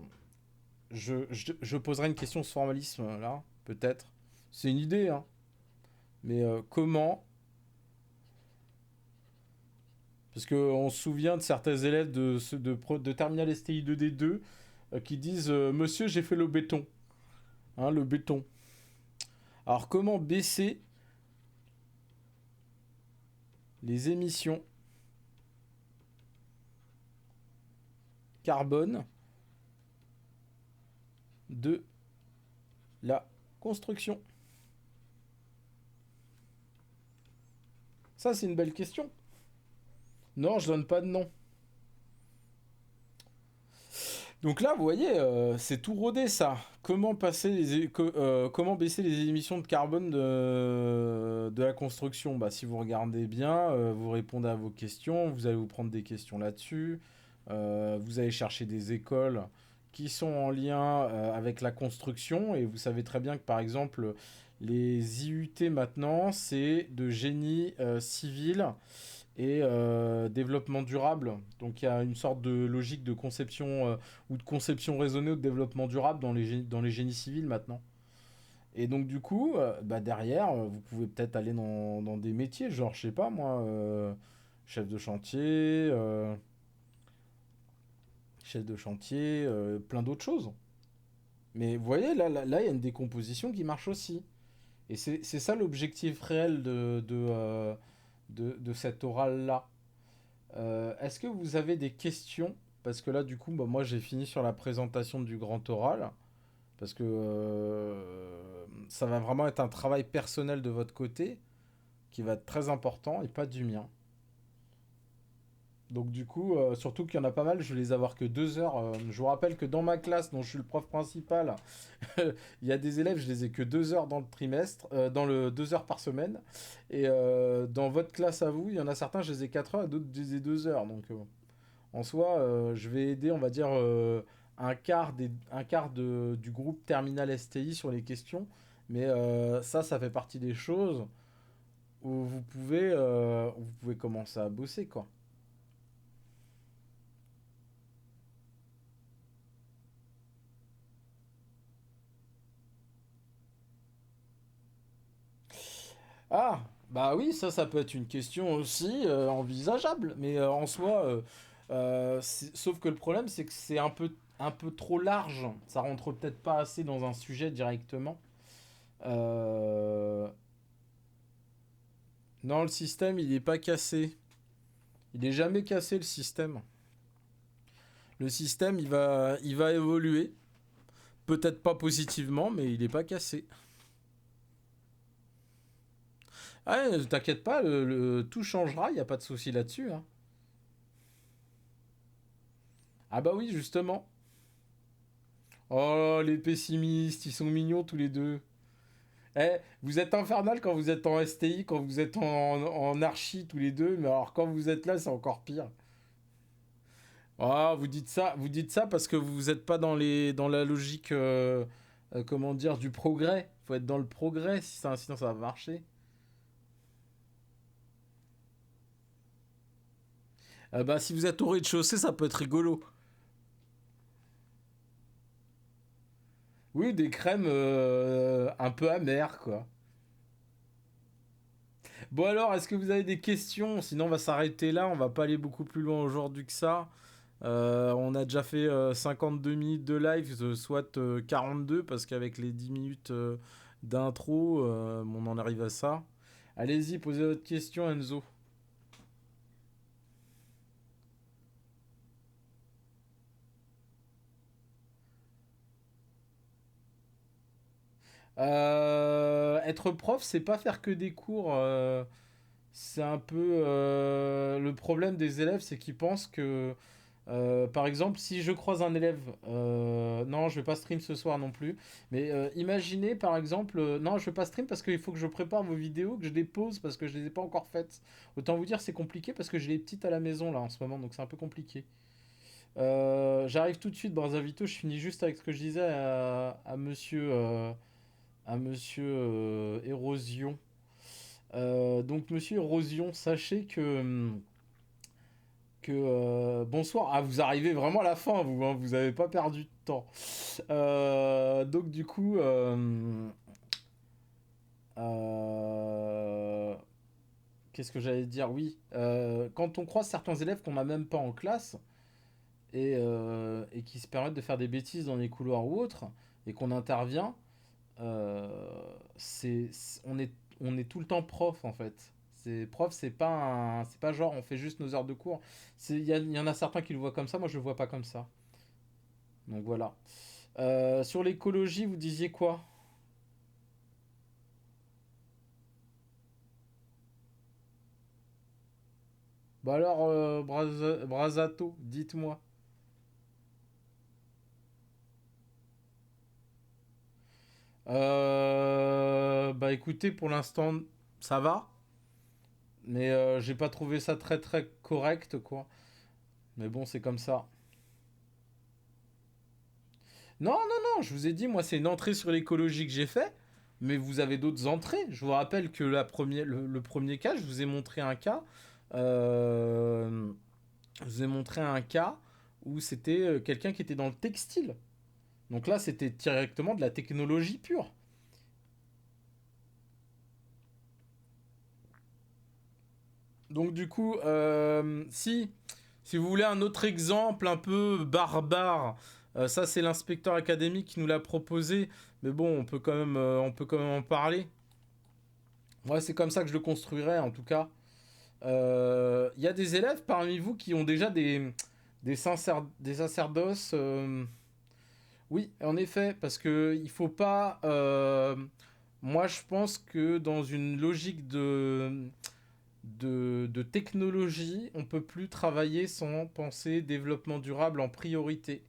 je poserai une question sur formalisme là, peut-être. C'est une idée, hein. Mais comment? Parce qu'on se souvient de certains élèves de Terminal STI 2D2 qui disent Monsieur, j'ai fait le béton. Hein, le béton. Alors, comment baisser les émissions carbone de la construction? Ça, c'est une belle question. Non, je donne pas de nom. Donc là, vous voyez, c'est tout rodé ça. Comment baisser les émissions de carbone de la construction? Bah, si vous regardez bien, vous répondez à vos questions, vous allez vous prendre des questions là-dessus. Vous allez chercher des écoles qui sont en lien avec la construction et vous savez très bien que par exemple les IUT maintenant c'est de génie civil et développement durable. Donc il y a une sorte de logique de conception ou de conception raisonnée ou de développement durable dans les génies civils maintenant. Et donc du coup, bah, derrière, vous pouvez peut-être aller dans des métiers, genre je sais pas moi, chef de chantier, plein d'autres choses. Mais vous voyez, là, il y a une décomposition qui marche aussi. Et c'est ça l'objectif réel de cet oral-là. Est-ce que vous avez des questions? Parce que là, du coup, bah, moi, j'ai fini sur la présentation du grand oral. Parce que ça va vraiment être un travail personnel de votre côté qui va être très important et pas du mien. Donc du coup, surtout qu'il y en a pas mal, je vais les avoir que 2 heures. Je vous rappelle que dans ma classe, dont je suis le prof principal, il y a des élèves, je les ai que 2 heures dans le trimestre, dans le 2 heures par semaine. Et dans votre classe à vous, il y en a certains, je les ai 4 heures, et d'autres, je les ai 2 heures. Donc en soi, je vais aider, on va dire, un quart du groupe Terminal STI sur les questions. Mais ça fait partie des choses où vous pouvez commencer à bosser, quoi. Ah, bah oui, ça peut être une question aussi envisageable. Mais en soi, sauf que le problème, c'est que c'est un peu trop large. Ça rentre peut-être pas assez dans un sujet directement. Euh, Non, le système, il est pas cassé. Il est jamais cassé, le système. Le système, il va évoluer. Peut-être pas positivement, mais il est pas cassé. Ah, t'inquiète pas, tout changera, il n'y a pas de souci là-dessus, hein. Ah bah oui, justement. Oh, les pessimistes, ils sont mignons tous les deux. Eh, vous êtes infernal quand vous êtes en STI, quand vous êtes en archi tous les deux, mais alors quand vous êtes là, c'est encore pire. Ah, vous dites ça parce que vous n'êtes pas dans la logique, comment dire, du progrès. Faut être dans le progrès, sinon ça va marcher. Bah, si vous êtes au rez-de-chaussée, ça peut être rigolo. Oui, des crèmes un peu amères, quoi. Bon alors, est-ce que vous avez des questions? Sinon, on va s'arrêter là. On va pas aller beaucoup plus loin aujourd'hui que ça. On a déjà fait 52 minutes de live, soit 42, parce qu'avec les 10 minutes d'intro, on en arrive à ça. Allez-y, posez votre question, Enzo. Être prof, c'est pas faire que des cours. C'est un peu le problème des élèves, c'est qu'ils pensent que Par exemple, si je croise un élève, non, je vais pas stream ce soir non plus. Mais imaginez, par exemple, non, je vais pas stream parce qu'il faut que je prépare vos vidéos, que je les pose parce que je les ai pas encore faites. Autant vous dire, c'est compliqué parce que j'ai les petites à la maison là en ce moment, donc c'est un peu compliqué. J'arrive tout de suite, Brazavito. Je finis juste avec ce que je disais à Monsieur Érosion. Donc, Monsieur Érosion, sachez que bonsoir. Ah, vous arrivez vraiment à la fin, vous, hein, vous avez pas perdu de temps. Donc du coup, euh, qu'est-ce que j'allais dire? Oui, quand on croise certains élèves qu'on n'a même pas en classe et qui se permettent de faire des bêtises dans les couloirs ou autres et qu'on intervient, euh, on est tout le temps prof en fait. C'est prof, c'est pas genre on fait juste nos heures de cours. Il y en a certains qui le voient comme ça, moi je le vois pas comme ça. Donc voilà. Sur l'écologie, vous disiez quoi? Bah alors, Brasato, dites-moi. Bah écoutez, pour l'instant, ça va. Mais j'ai pas trouvé ça très très correct, quoi. Mais bon, c'est comme ça. Non, non, non, je vous ai dit, moi, c'est une entrée sur l'écologie que j'ai fait. Mais vous avez d'autres entrées. Je vous rappelle que le premier cas, je vous ai montré un cas. euh, je vous ai montré un cas où c'était quelqu'un qui était dans le textile. Donc là, c'était directement de la technologie pure. Donc du coup, si vous voulez un autre exemple un peu barbare, ça c'est l'inspecteur académique qui nous l'a proposé, mais bon, on peut quand même en parler. Moi, c'est comme ça que je le construirais, en tout cas. Il y a des élèves parmi vous qui ont déjà des sacerdoces. Oui, en effet, parce que il faut pas. Moi, je pense que dans une logique de technologie, on peut plus travailler sans penser développement durable en priorité.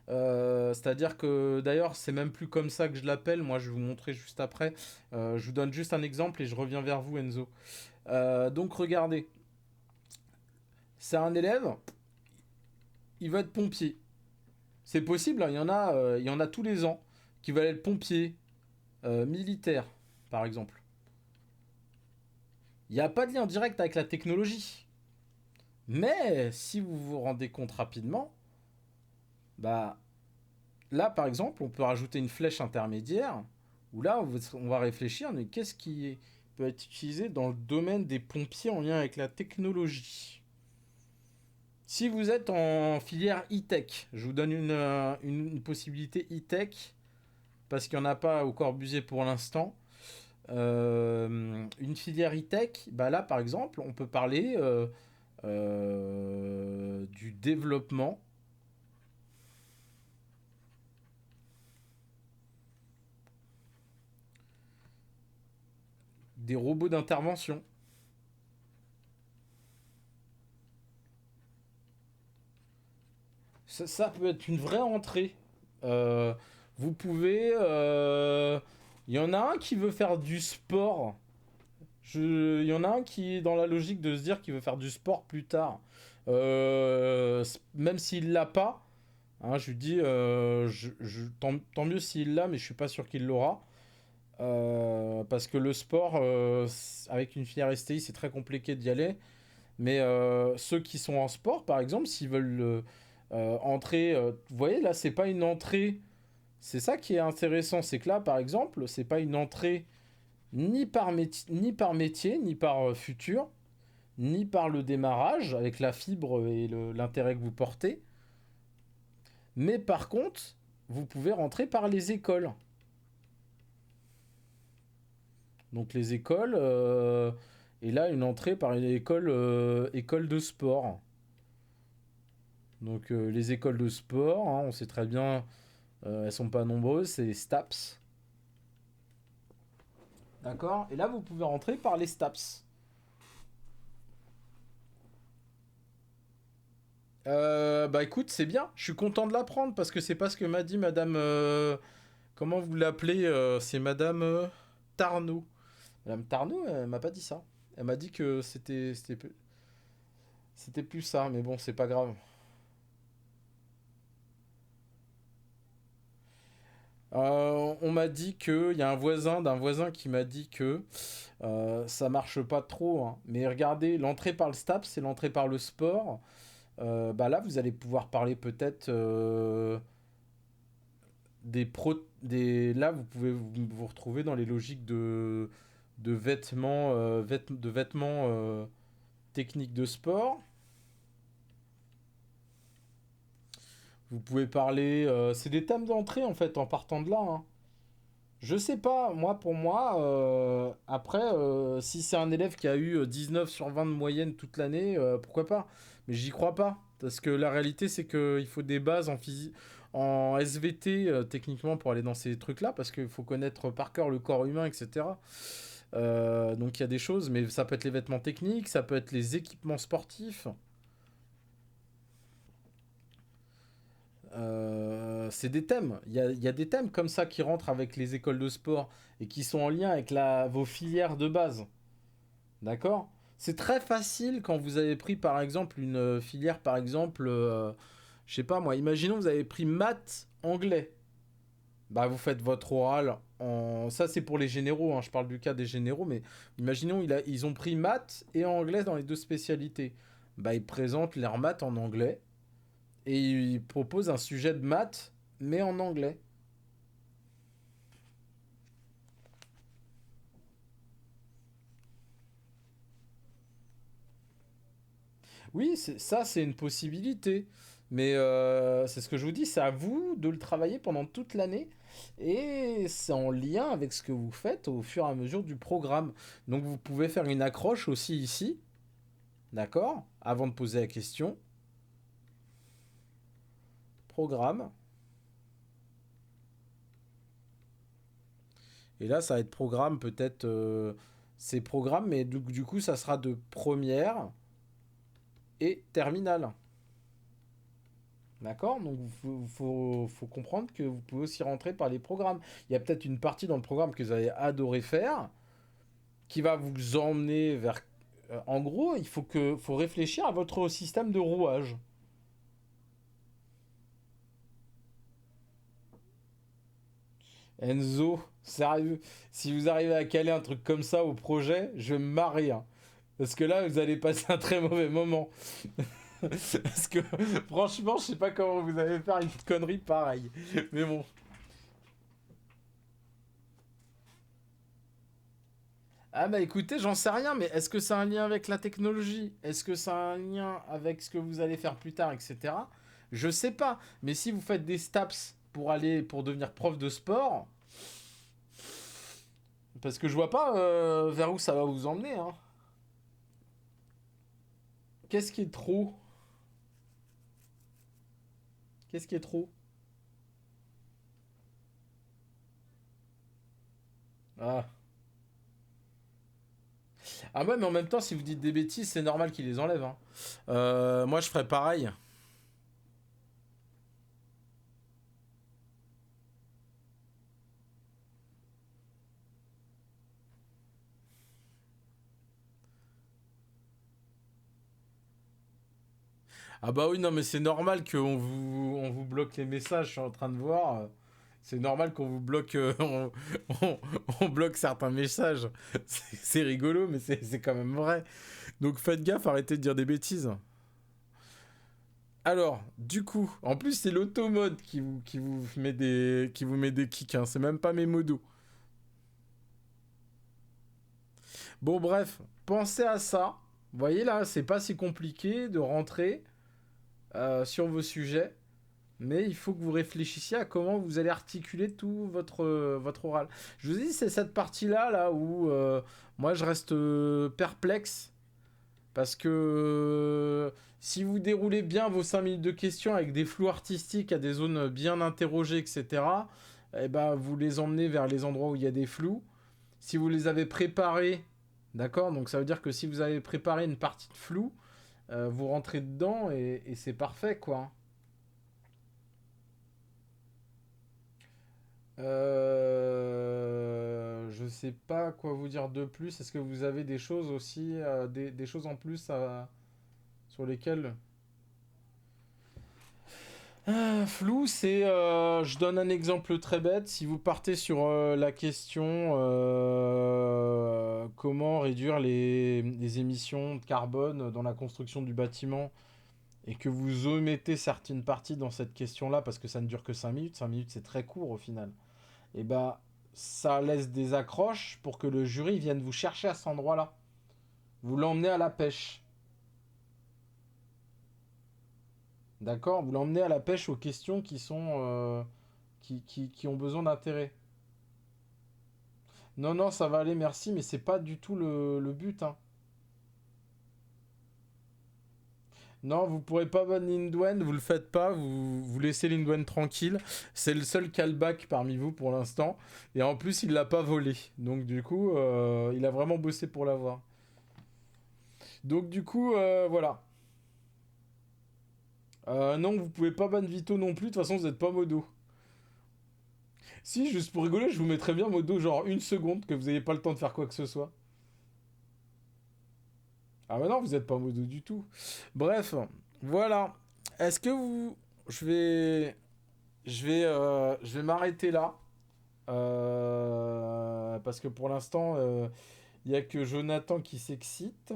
C'est-à-dire que d'ailleurs, c'est même plus comme ça que je l'appelle. Moi, je vais vous montrer juste après. Je vous donne juste un exemple et je reviens vers vous, Enzo. Donc, regardez, c'est un élève, il va être pompier. C'est possible, hein, il y en a tous les ans qui veulent être pompier, militaire, par exemple. Il n'y a pas de lien direct avec la technologie. Mais si vous vous rendez compte rapidement, bah là, par exemple, on peut rajouter une flèche intermédiaire où là, on va réfléchir, mais qu'est-ce qui peut être utilisé dans le domaine des pompiers en lien avec la technologie? Si vous êtes en filière e-tech, je vous donne une possibilité e-tech parce qu'il n'y en a pas au Corbusier pour l'instant. Une filière e-tech, bah là par exemple, on peut parler du développement des robots d'intervention. Ça peut être une vraie entrée. Euh, vous pouvez. Il y en a un qui veut faire du sport. Il y en a un qui est dans la logique de se dire qu'il veut faire du sport plus tard. Même s'il l'a pas, hein, je lui dis tant mieux s'il l'a, mais je suis pas sûr qu'il l'aura. Parce que le sport, avec une filière STI, c'est très compliqué d'y aller. Mais ceux qui sont en sport, par exemple, s'ils veulent entrer, vous voyez là, c'est pas une entrée. C'est ça qui est intéressant, c'est que là, par exemple, c'est pas une entrée ni par métier, ni par futur, ni par le démarrage avec la fibre et l'intérêt que vous portez. Mais par contre, vous pouvez rentrer par les écoles. Donc les écoles, et là une entrée par une école de sport. Donc les écoles de sport, hein, on sait très bien, elles sont pas nombreuses, c'est les STAPS. D'accord. Et là vous pouvez rentrer par les STAPS. Bah écoute, c'est bien. Je suis content de l'apprendre parce que c'est pas ce que m'a dit Madame. Comment vous l'appelez c'est Madame Tarnot. Madame Tarnot, elle m'a pas dit ça. Elle m'a dit que c'était plus ça, mais bon, c'est pas grave. On m'a dit que il y a un voisin d'un voisin qui m'a dit que ça marche pas trop, hein. Mais regardez, l'entrée par le STAPS, c'est l'entrée par le sport. Bah là, vous allez pouvoir parler peut-être là, vous pouvez vous retrouver dans les logiques de vêtements, de vêtements techniques de sport. Vous pouvez parler. C'est des thèmes d'entrée en fait en partant de là, hein. Je sais pas, moi pour moi, après, si c'est un élève qui a eu 19 sur 20 de moyenne toute l'année, pourquoi pas? Mais j'y crois pas. Parce que la réalité, c'est qu'il faut des bases en physique, en SVT, techniquement, pour aller dans ces trucs-là, parce qu'il faut connaître par cœur le corps humain, etc. Donc il y a des choses, mais ça peut être les vêtements techniques, ça peut être les équipements sportifs. C'est des thèmes. Il y a des thèmes comme ça qui rentrent avec les écoles de sport et qui sont en lien avec vos filières de base. D'accord. C'est très facile quand vous avez pris par exemple une filière, par exemple, je sais pas moi, imaginons vous avez pris maths anglais. Bah vous faites votre oral en. Ça c'est pour les généraux, hein, je parle du cas des généraux, mais imaginons ils ont pris maths et anglais dans les deux spécialités. Bah ils présentent leurs maths en anglais et ils proposent un sujet de maths mais en anglais. Oui, ça, c'est une possibilité. Mais c'est ce que je vous dis, c'est à vous de le travailler pendant toute l'année. Et c'est en lien avec ce que vous faites au fur et à mesure du programme. Donc vous pouvez faire une accroche aussi ici, d'accord? Avant de poser la question. Programme. Et là, ça va être programme peut-être... c'est programme, mais du coup, ça sera de première et terminale. D'accord. Donc, faut comprendre que vous pouvez aussi rentrer par les programmes. Il y a peut-être une partie dans le programme que vous avez adoré faire qui va vous emmener vers. En gros, faut réfléchir à votre système de rouage. Enzo, sérieux, si vous arrivez à caler un truc comme ça au projet, je vais me marrer, hein. Parce que là, vous allez passer un très mauvais moment. Parce que franchement, je sais pas comment vous allez faire une connerie pareille. Mais bon. Ah bah écoutez, j'en sais rien, mais est-ce que ça a un lien avec la technologie? Est-ce que ça a un lien avec ce que vous allez faire plus tard, etc. Je sais pas. Mais si vous faites des STAPS pour devenir prof de sport, parce que je vois pas vers où ça va vous emmener, hein. Qu'est-ce qui est trop? Qu'est-ce qui est trop? Ah. Ah ouais, mais en même temps, si vous dites des bêtises, c'est normal qu'ils les enlèvent, hein. Moi, je ferais pareil. Ah bah oui, non, mais c'est normal on vous bloque les messages, je suis en train de voir. C'est normal qu'on vous bloque, on- on bloque certains messages. C'est rigolo, mais c'est quand même vrai. Donc faites gaffe, arrêtez de dire des bêtises. Alors, du coup, en plus c'est l'automode qui vous met des kicks, hein, c'est même pas mes modos. Bon bref, pensez à ça. Vous voyez là, c'est pas si compliqué de rentrer sur vos sujets. Mais il faut que vous réfléchissiez à comment vous allez articuler tout votre oral. Je vous dis, c'est cette partie-là là où moi je reste perplexe parce que si vous déroulez bien vos 5 minutes de questions avec des flous artistiques à des zones bien interrogées, etc., eh ben, vous les emmenez vers les endroits où il y a des flous. Si vous les avez préparés, d'accord, donc ça veut dire que si vous avez préparé une partie de flou, Vous rentrez dedans et c'est parfait, quoi. Je sais pas quoi vous dire de plus. Est-ce que vous avez des choses aussi, des choses en plus sur lesquelles... Flou, c'est... je donne un exemple très bête. Si vous partez sur la question comment réduire les émissions de carbone dans la construction du bâtiment et que vous omettez certaines parties dans cette question-là parce que ça ne dure que 5 minutes, 5 minutes c'est très court au final, et bah ça laisse des accroches pour que le jury vienne vous chercher à cet endroit-là. Vous l'emmenez à la pêche. D'accord. Vous l'emmenez à la pêche aux questions qui sont... qui ont besoin d'intérêt. Non, non, ça va aller, merci, mais c'est pas du tout le but, hein. Non, vous pourrez pas ban Lindwen, vous le faites pas, vous laissez Lindwen tranquille. C'est le seul callback parmi vous pour l'instant. Et en plus, il l'a pas volé. Donc du coup, il a vraiment bossé pour l'avoir. Donc du coup, voilà. Non, vous pouvez pas ban Vito non plus, de toute façon, vous êtes pas modo. Si, juste pour rigoler, je vous mettrais bien modo genre une seconde, que vous ayez pas le temps de faire quoi que ce soit. Ah bah non, vous êtes pas modo du tout. Bref, voilà. Est-ce que vous... Je vais... je vais m'arrêter là. Parce que pour l'instant, il n'y a que Jonathan qui s'excite.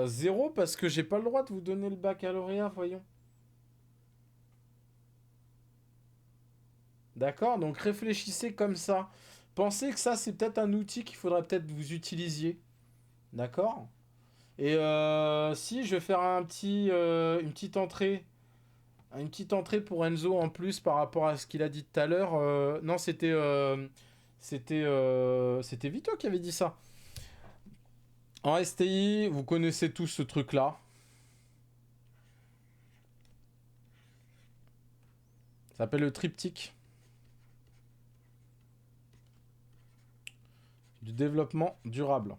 Zéro, parce que j'ai pas le droit de vous donner le baccalauréat, voyons. D'accord. Donc réfléchissez comme ça. Pensez que ça, c'est peut-être un outil qu'il faudrait peut-être vous utilisiez. D'accord. Et si je vais faire une petite entrée pour Enzo en plus par rapport à ce qu'il a dit tout à l'heure. Non, c'était Vito qui avait dit ça. En STI, vous connaissez tous ce truc-là. Ça s'appelle le triptyque du développement durable.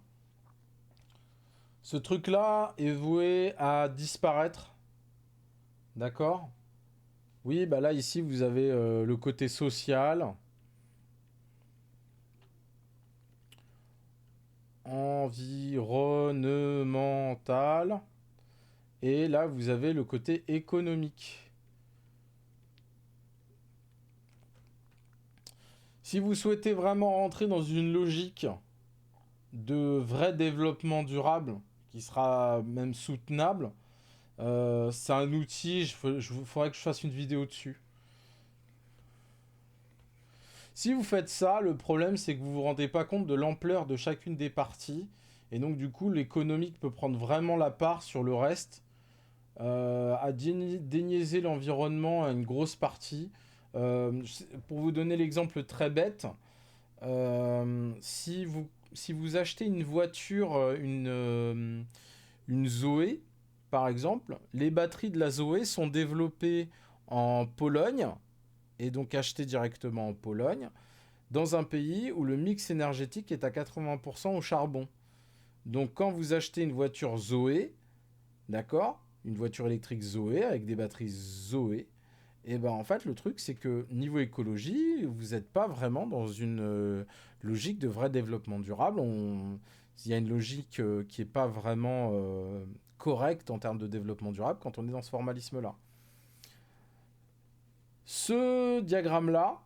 Ce truc-là est voué à disparaître. D'accord. Oui, bah là, ici, vous avez le côté social, environnemental, et là, vous avez le côté économique. Si vous souhaitez vraiment rentrer dans une logique de vrai développement durable, qui sera même soutenable, c'est un outil, il faudrait que je fasse une vidéo dessus. Si vous faites ça, le problème c'est que vous vous rendez pas compte de l'ampleur de chacune des parties, et donc du coup l'économique peut prendre vraiment la part sur le reste, à déniaiser l'environnement à une grosse partie. Pour vous donner l'exemple très bête, si vous achetez une voiture, une Zoé, par exemple, les batteries de la Zoé sont développées en Pologne, et donc achetées directement en Pologne, dans un pays où le mix énergétique est à 80% au charbon. Donc quand vous achetez une voiture Zoé, d'accord, une voiture électrique Zoé avec des batteries Zoé, et ben en fait le truc c'est que niveau écologie, vous n'êtes pas vraiment dans une logique de vrai développement durable. Il y a une logique qui n'est pas vraiment correcte en termes de développement durable quand on est dans ce formalisme-là. Ce diagramme-là,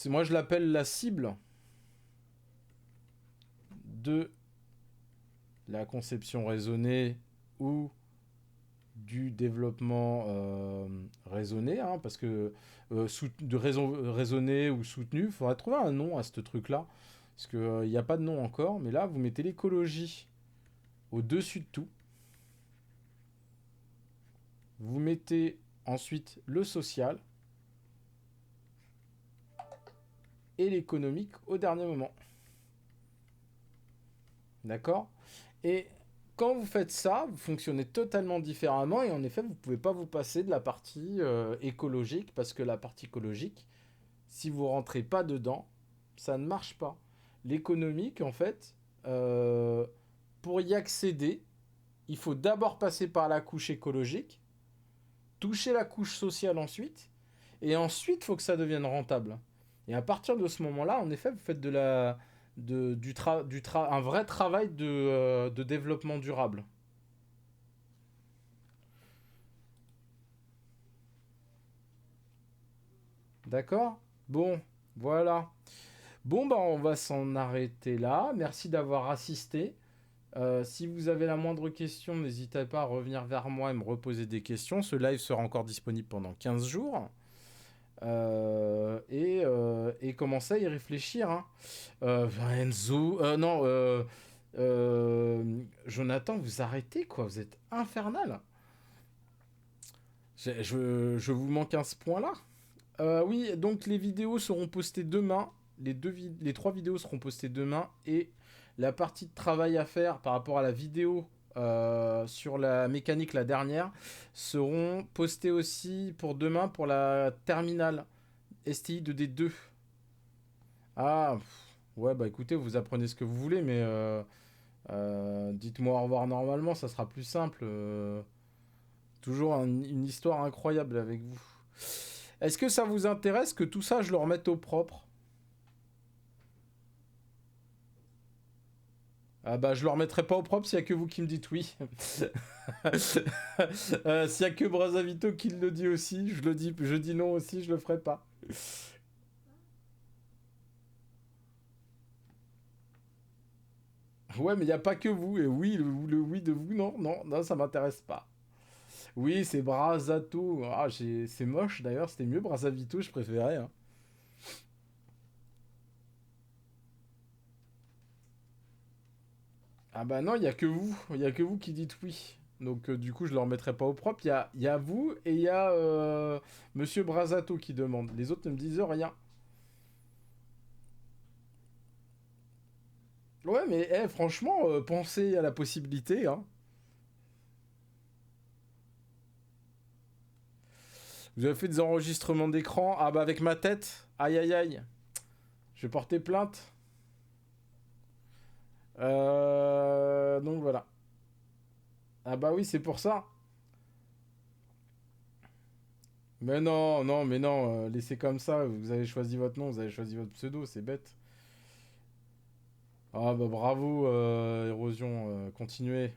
moi je l'appelle la cible de la conception raisonnée ou du développement raisonné, hein, parce que raisonné ou soutenu, il faudrait trouver un nom à ce truc-là, parce qu'il n'y a pas de nom encore, mais là, vous mettez l'écologie au-dessus de tout, vous mettez ensuite le social, et l'économique au dernier moment. D'accord. Et quand vous faites ça, vous fonctionnez totalement différemment et en effet, vous ne pouvez pas vous passer de la partie écologique parce que la partie écologique, si vous rentrez pas dedans, ça ne marche pas. l'économique, en fait, euh, pour y accéder, il faut d'abord passer par la couche écologique, toucher la couche sociale ensuite, et ensuite, il faut que ça devienne rentable. Et à partir de ce moment-là, en effet, vous faites un vrai travail de développement durable. D'accord? Bon, voilà. Bon, bah, on va s'en arrêter là. Merci d'avoir assisté. Si vous avez la moindre question, n'hésitez pas à revenir vers moi et me reposer des questions. Ce live sera encore disponible pendant 15 jours. Et commencez à y réfléchir. Hein. Enzo, non, Jonathan, vous arrêtez quoi, vous êtes infernal. Je vous manque à ce point-là. Oui, donc les vidéos seront postées demain. Les trois vidéos seront postées demain. Et la partie de travail à faire par rapport à la vidéo sur la mécanique, la dernière, seront postées aussi pour demain pour la terminale STI de D2. Ah, ouais, bah écoutez, vous apprenez ce que vous voulez, mais dites-moi au revoir normalement, ça sera plus simple. Toujours une histoire incroyable avec vous. Est-ce que ça vous intéresse que tout ça, je le remette au propre? Ah bah je le remettrai pas au propre s'il y a que vous qui me dites oui. S'il y a que Brazavito qui le dit aussi, je dis non aussi, je le ferai pas. Ouais, mais il y a pas que vous. Et oui, le oui de vous, non, non, non, ça m'intéresse pas. Oui, c'est Brazato. Ah, c'est moche d'ailleurs, c'était mieux Brazavito, je préférais. Hein. Ah bah non, il y a que vous qui dites oui. Donc du coup, je le remettrai pas au propre. Il y a vous et il y a Monsieur Brazato qui demande. Les autres ne me disent rien. Ouais, mais franchement, pensez à la possibilité. Hein. Vous avez fait des enregistrements d'écran. Ah bah avec ma tête. Aïe aïe aïe. Je vais porter plainte. Donc voilà. Ah bah oui, c'est pour ça. Mais non, non, mais non, laissez comme ça. Vous avez choisi votre nom, vous avez choisi votre pseudo, c'est bête. Ah bah bravo, Érosion, continuez.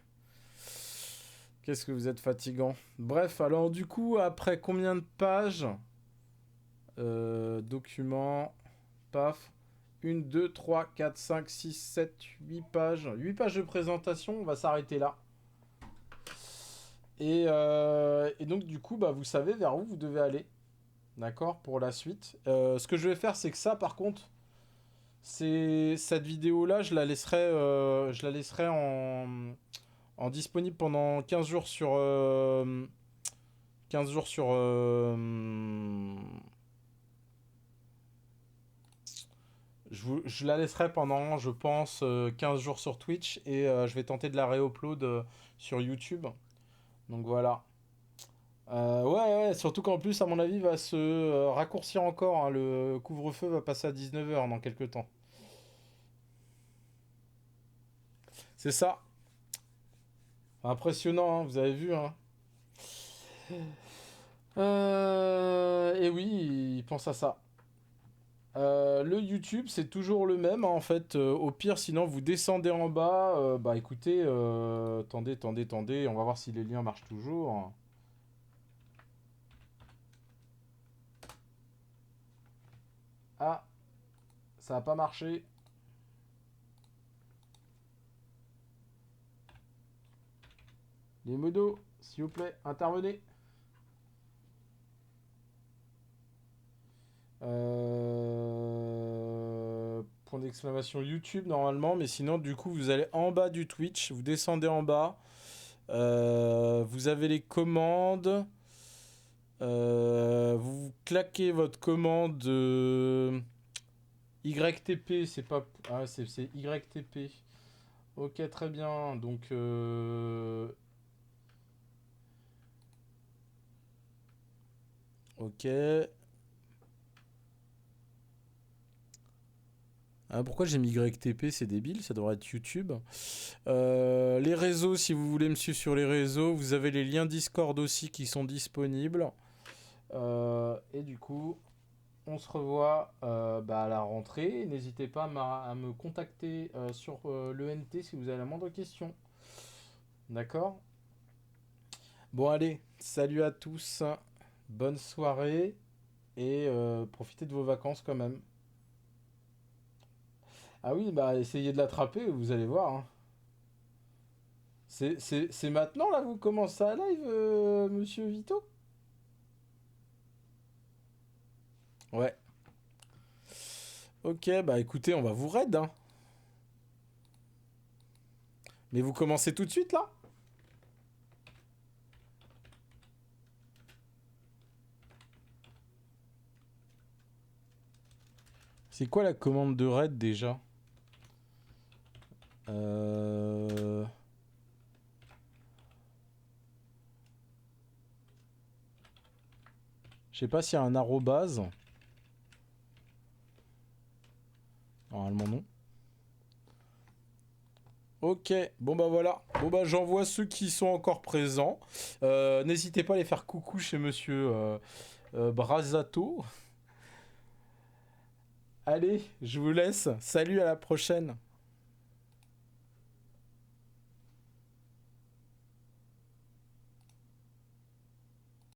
Qu'est-ce que vous êtes fatigant. Bref, alors du coup, après combien de pages Documents, paf. 1, 2, 3, 4, 5, 6, 7, 8 pages. 8 pages de présentation, on va s'arrêter là. Et donc du coup, bah, vous savez vers où vous devez aller. D'accord, pour la suite. Ce que je vais faire, c'est que ça, par contre, c'est cette vidéo là, je la laisserai en disponible pendant 15 jours sur 15 jours sur je la laisserai pendant je pense 15 jours sur Twitch et je vais tenter de la réupload sur YouTube. Donc voilà. Ouais, ouais, surtout qu'en plus, à mon avis, va se raccourcir encore. Hein. Le couvre-feu va passer à 19h dans quelques temps. C'est ça. Impressionnant, hein, vous avez vu. Hein. Et oui, il pense à ça. Le YouTube, c'est toujours le même. Hein, en fait, au pire, sinon, vous descendez en bas. Bah écoutez, attendez, attendez, attendez. On va voir si les liens marchent toujours. Ah, ça n'a pas marché. Les modos, s'il vous plaît, intervenez. Point d'exclamation YouTube normalement, mais sinon du coup vous allez en bas du Twitch, vous descendez en bas, vous avez les commandes, vous claquez votre commande YTP, c'est pas... Ah c'est YTP. Ok très bien, donc... Ok. Ah, pourquoi j'ai mis YTP? C'est débile, ça devrait être YouTube. Les réseaux, si vous voulez me suivre sur les réseaux, vous avez les liens Discord aussi qui sont disponibles. Et du coup, on se revoit à la rentrée. N'hésitez pas à me contacter sur l'ENT si vous avez la moindre question. D'accord? Bon, allez, salut à tous. Bonne soirée. Et profitez de vos vacances quand même. Ah oui, bah essayez de l'attraper, vous allez voir, hein. C'est maintenant là, vous commencez à live, monsieur Vito? Ouais. Ok, bah écoutez, on va vous raid, hein. Mais vous commencez tout de suite là? C'est quoi la commande de raid déjà? Euh... Je sais pas s'il y a un arrobase. Normalement non. Ok, bon bah voilà. Bon bah j'envoie ceux qui sont encore présents. N'hésitez pas à aller faire coucou chez monsieur Brazato. Allez, je vous laisse. Salut, à la prochaine.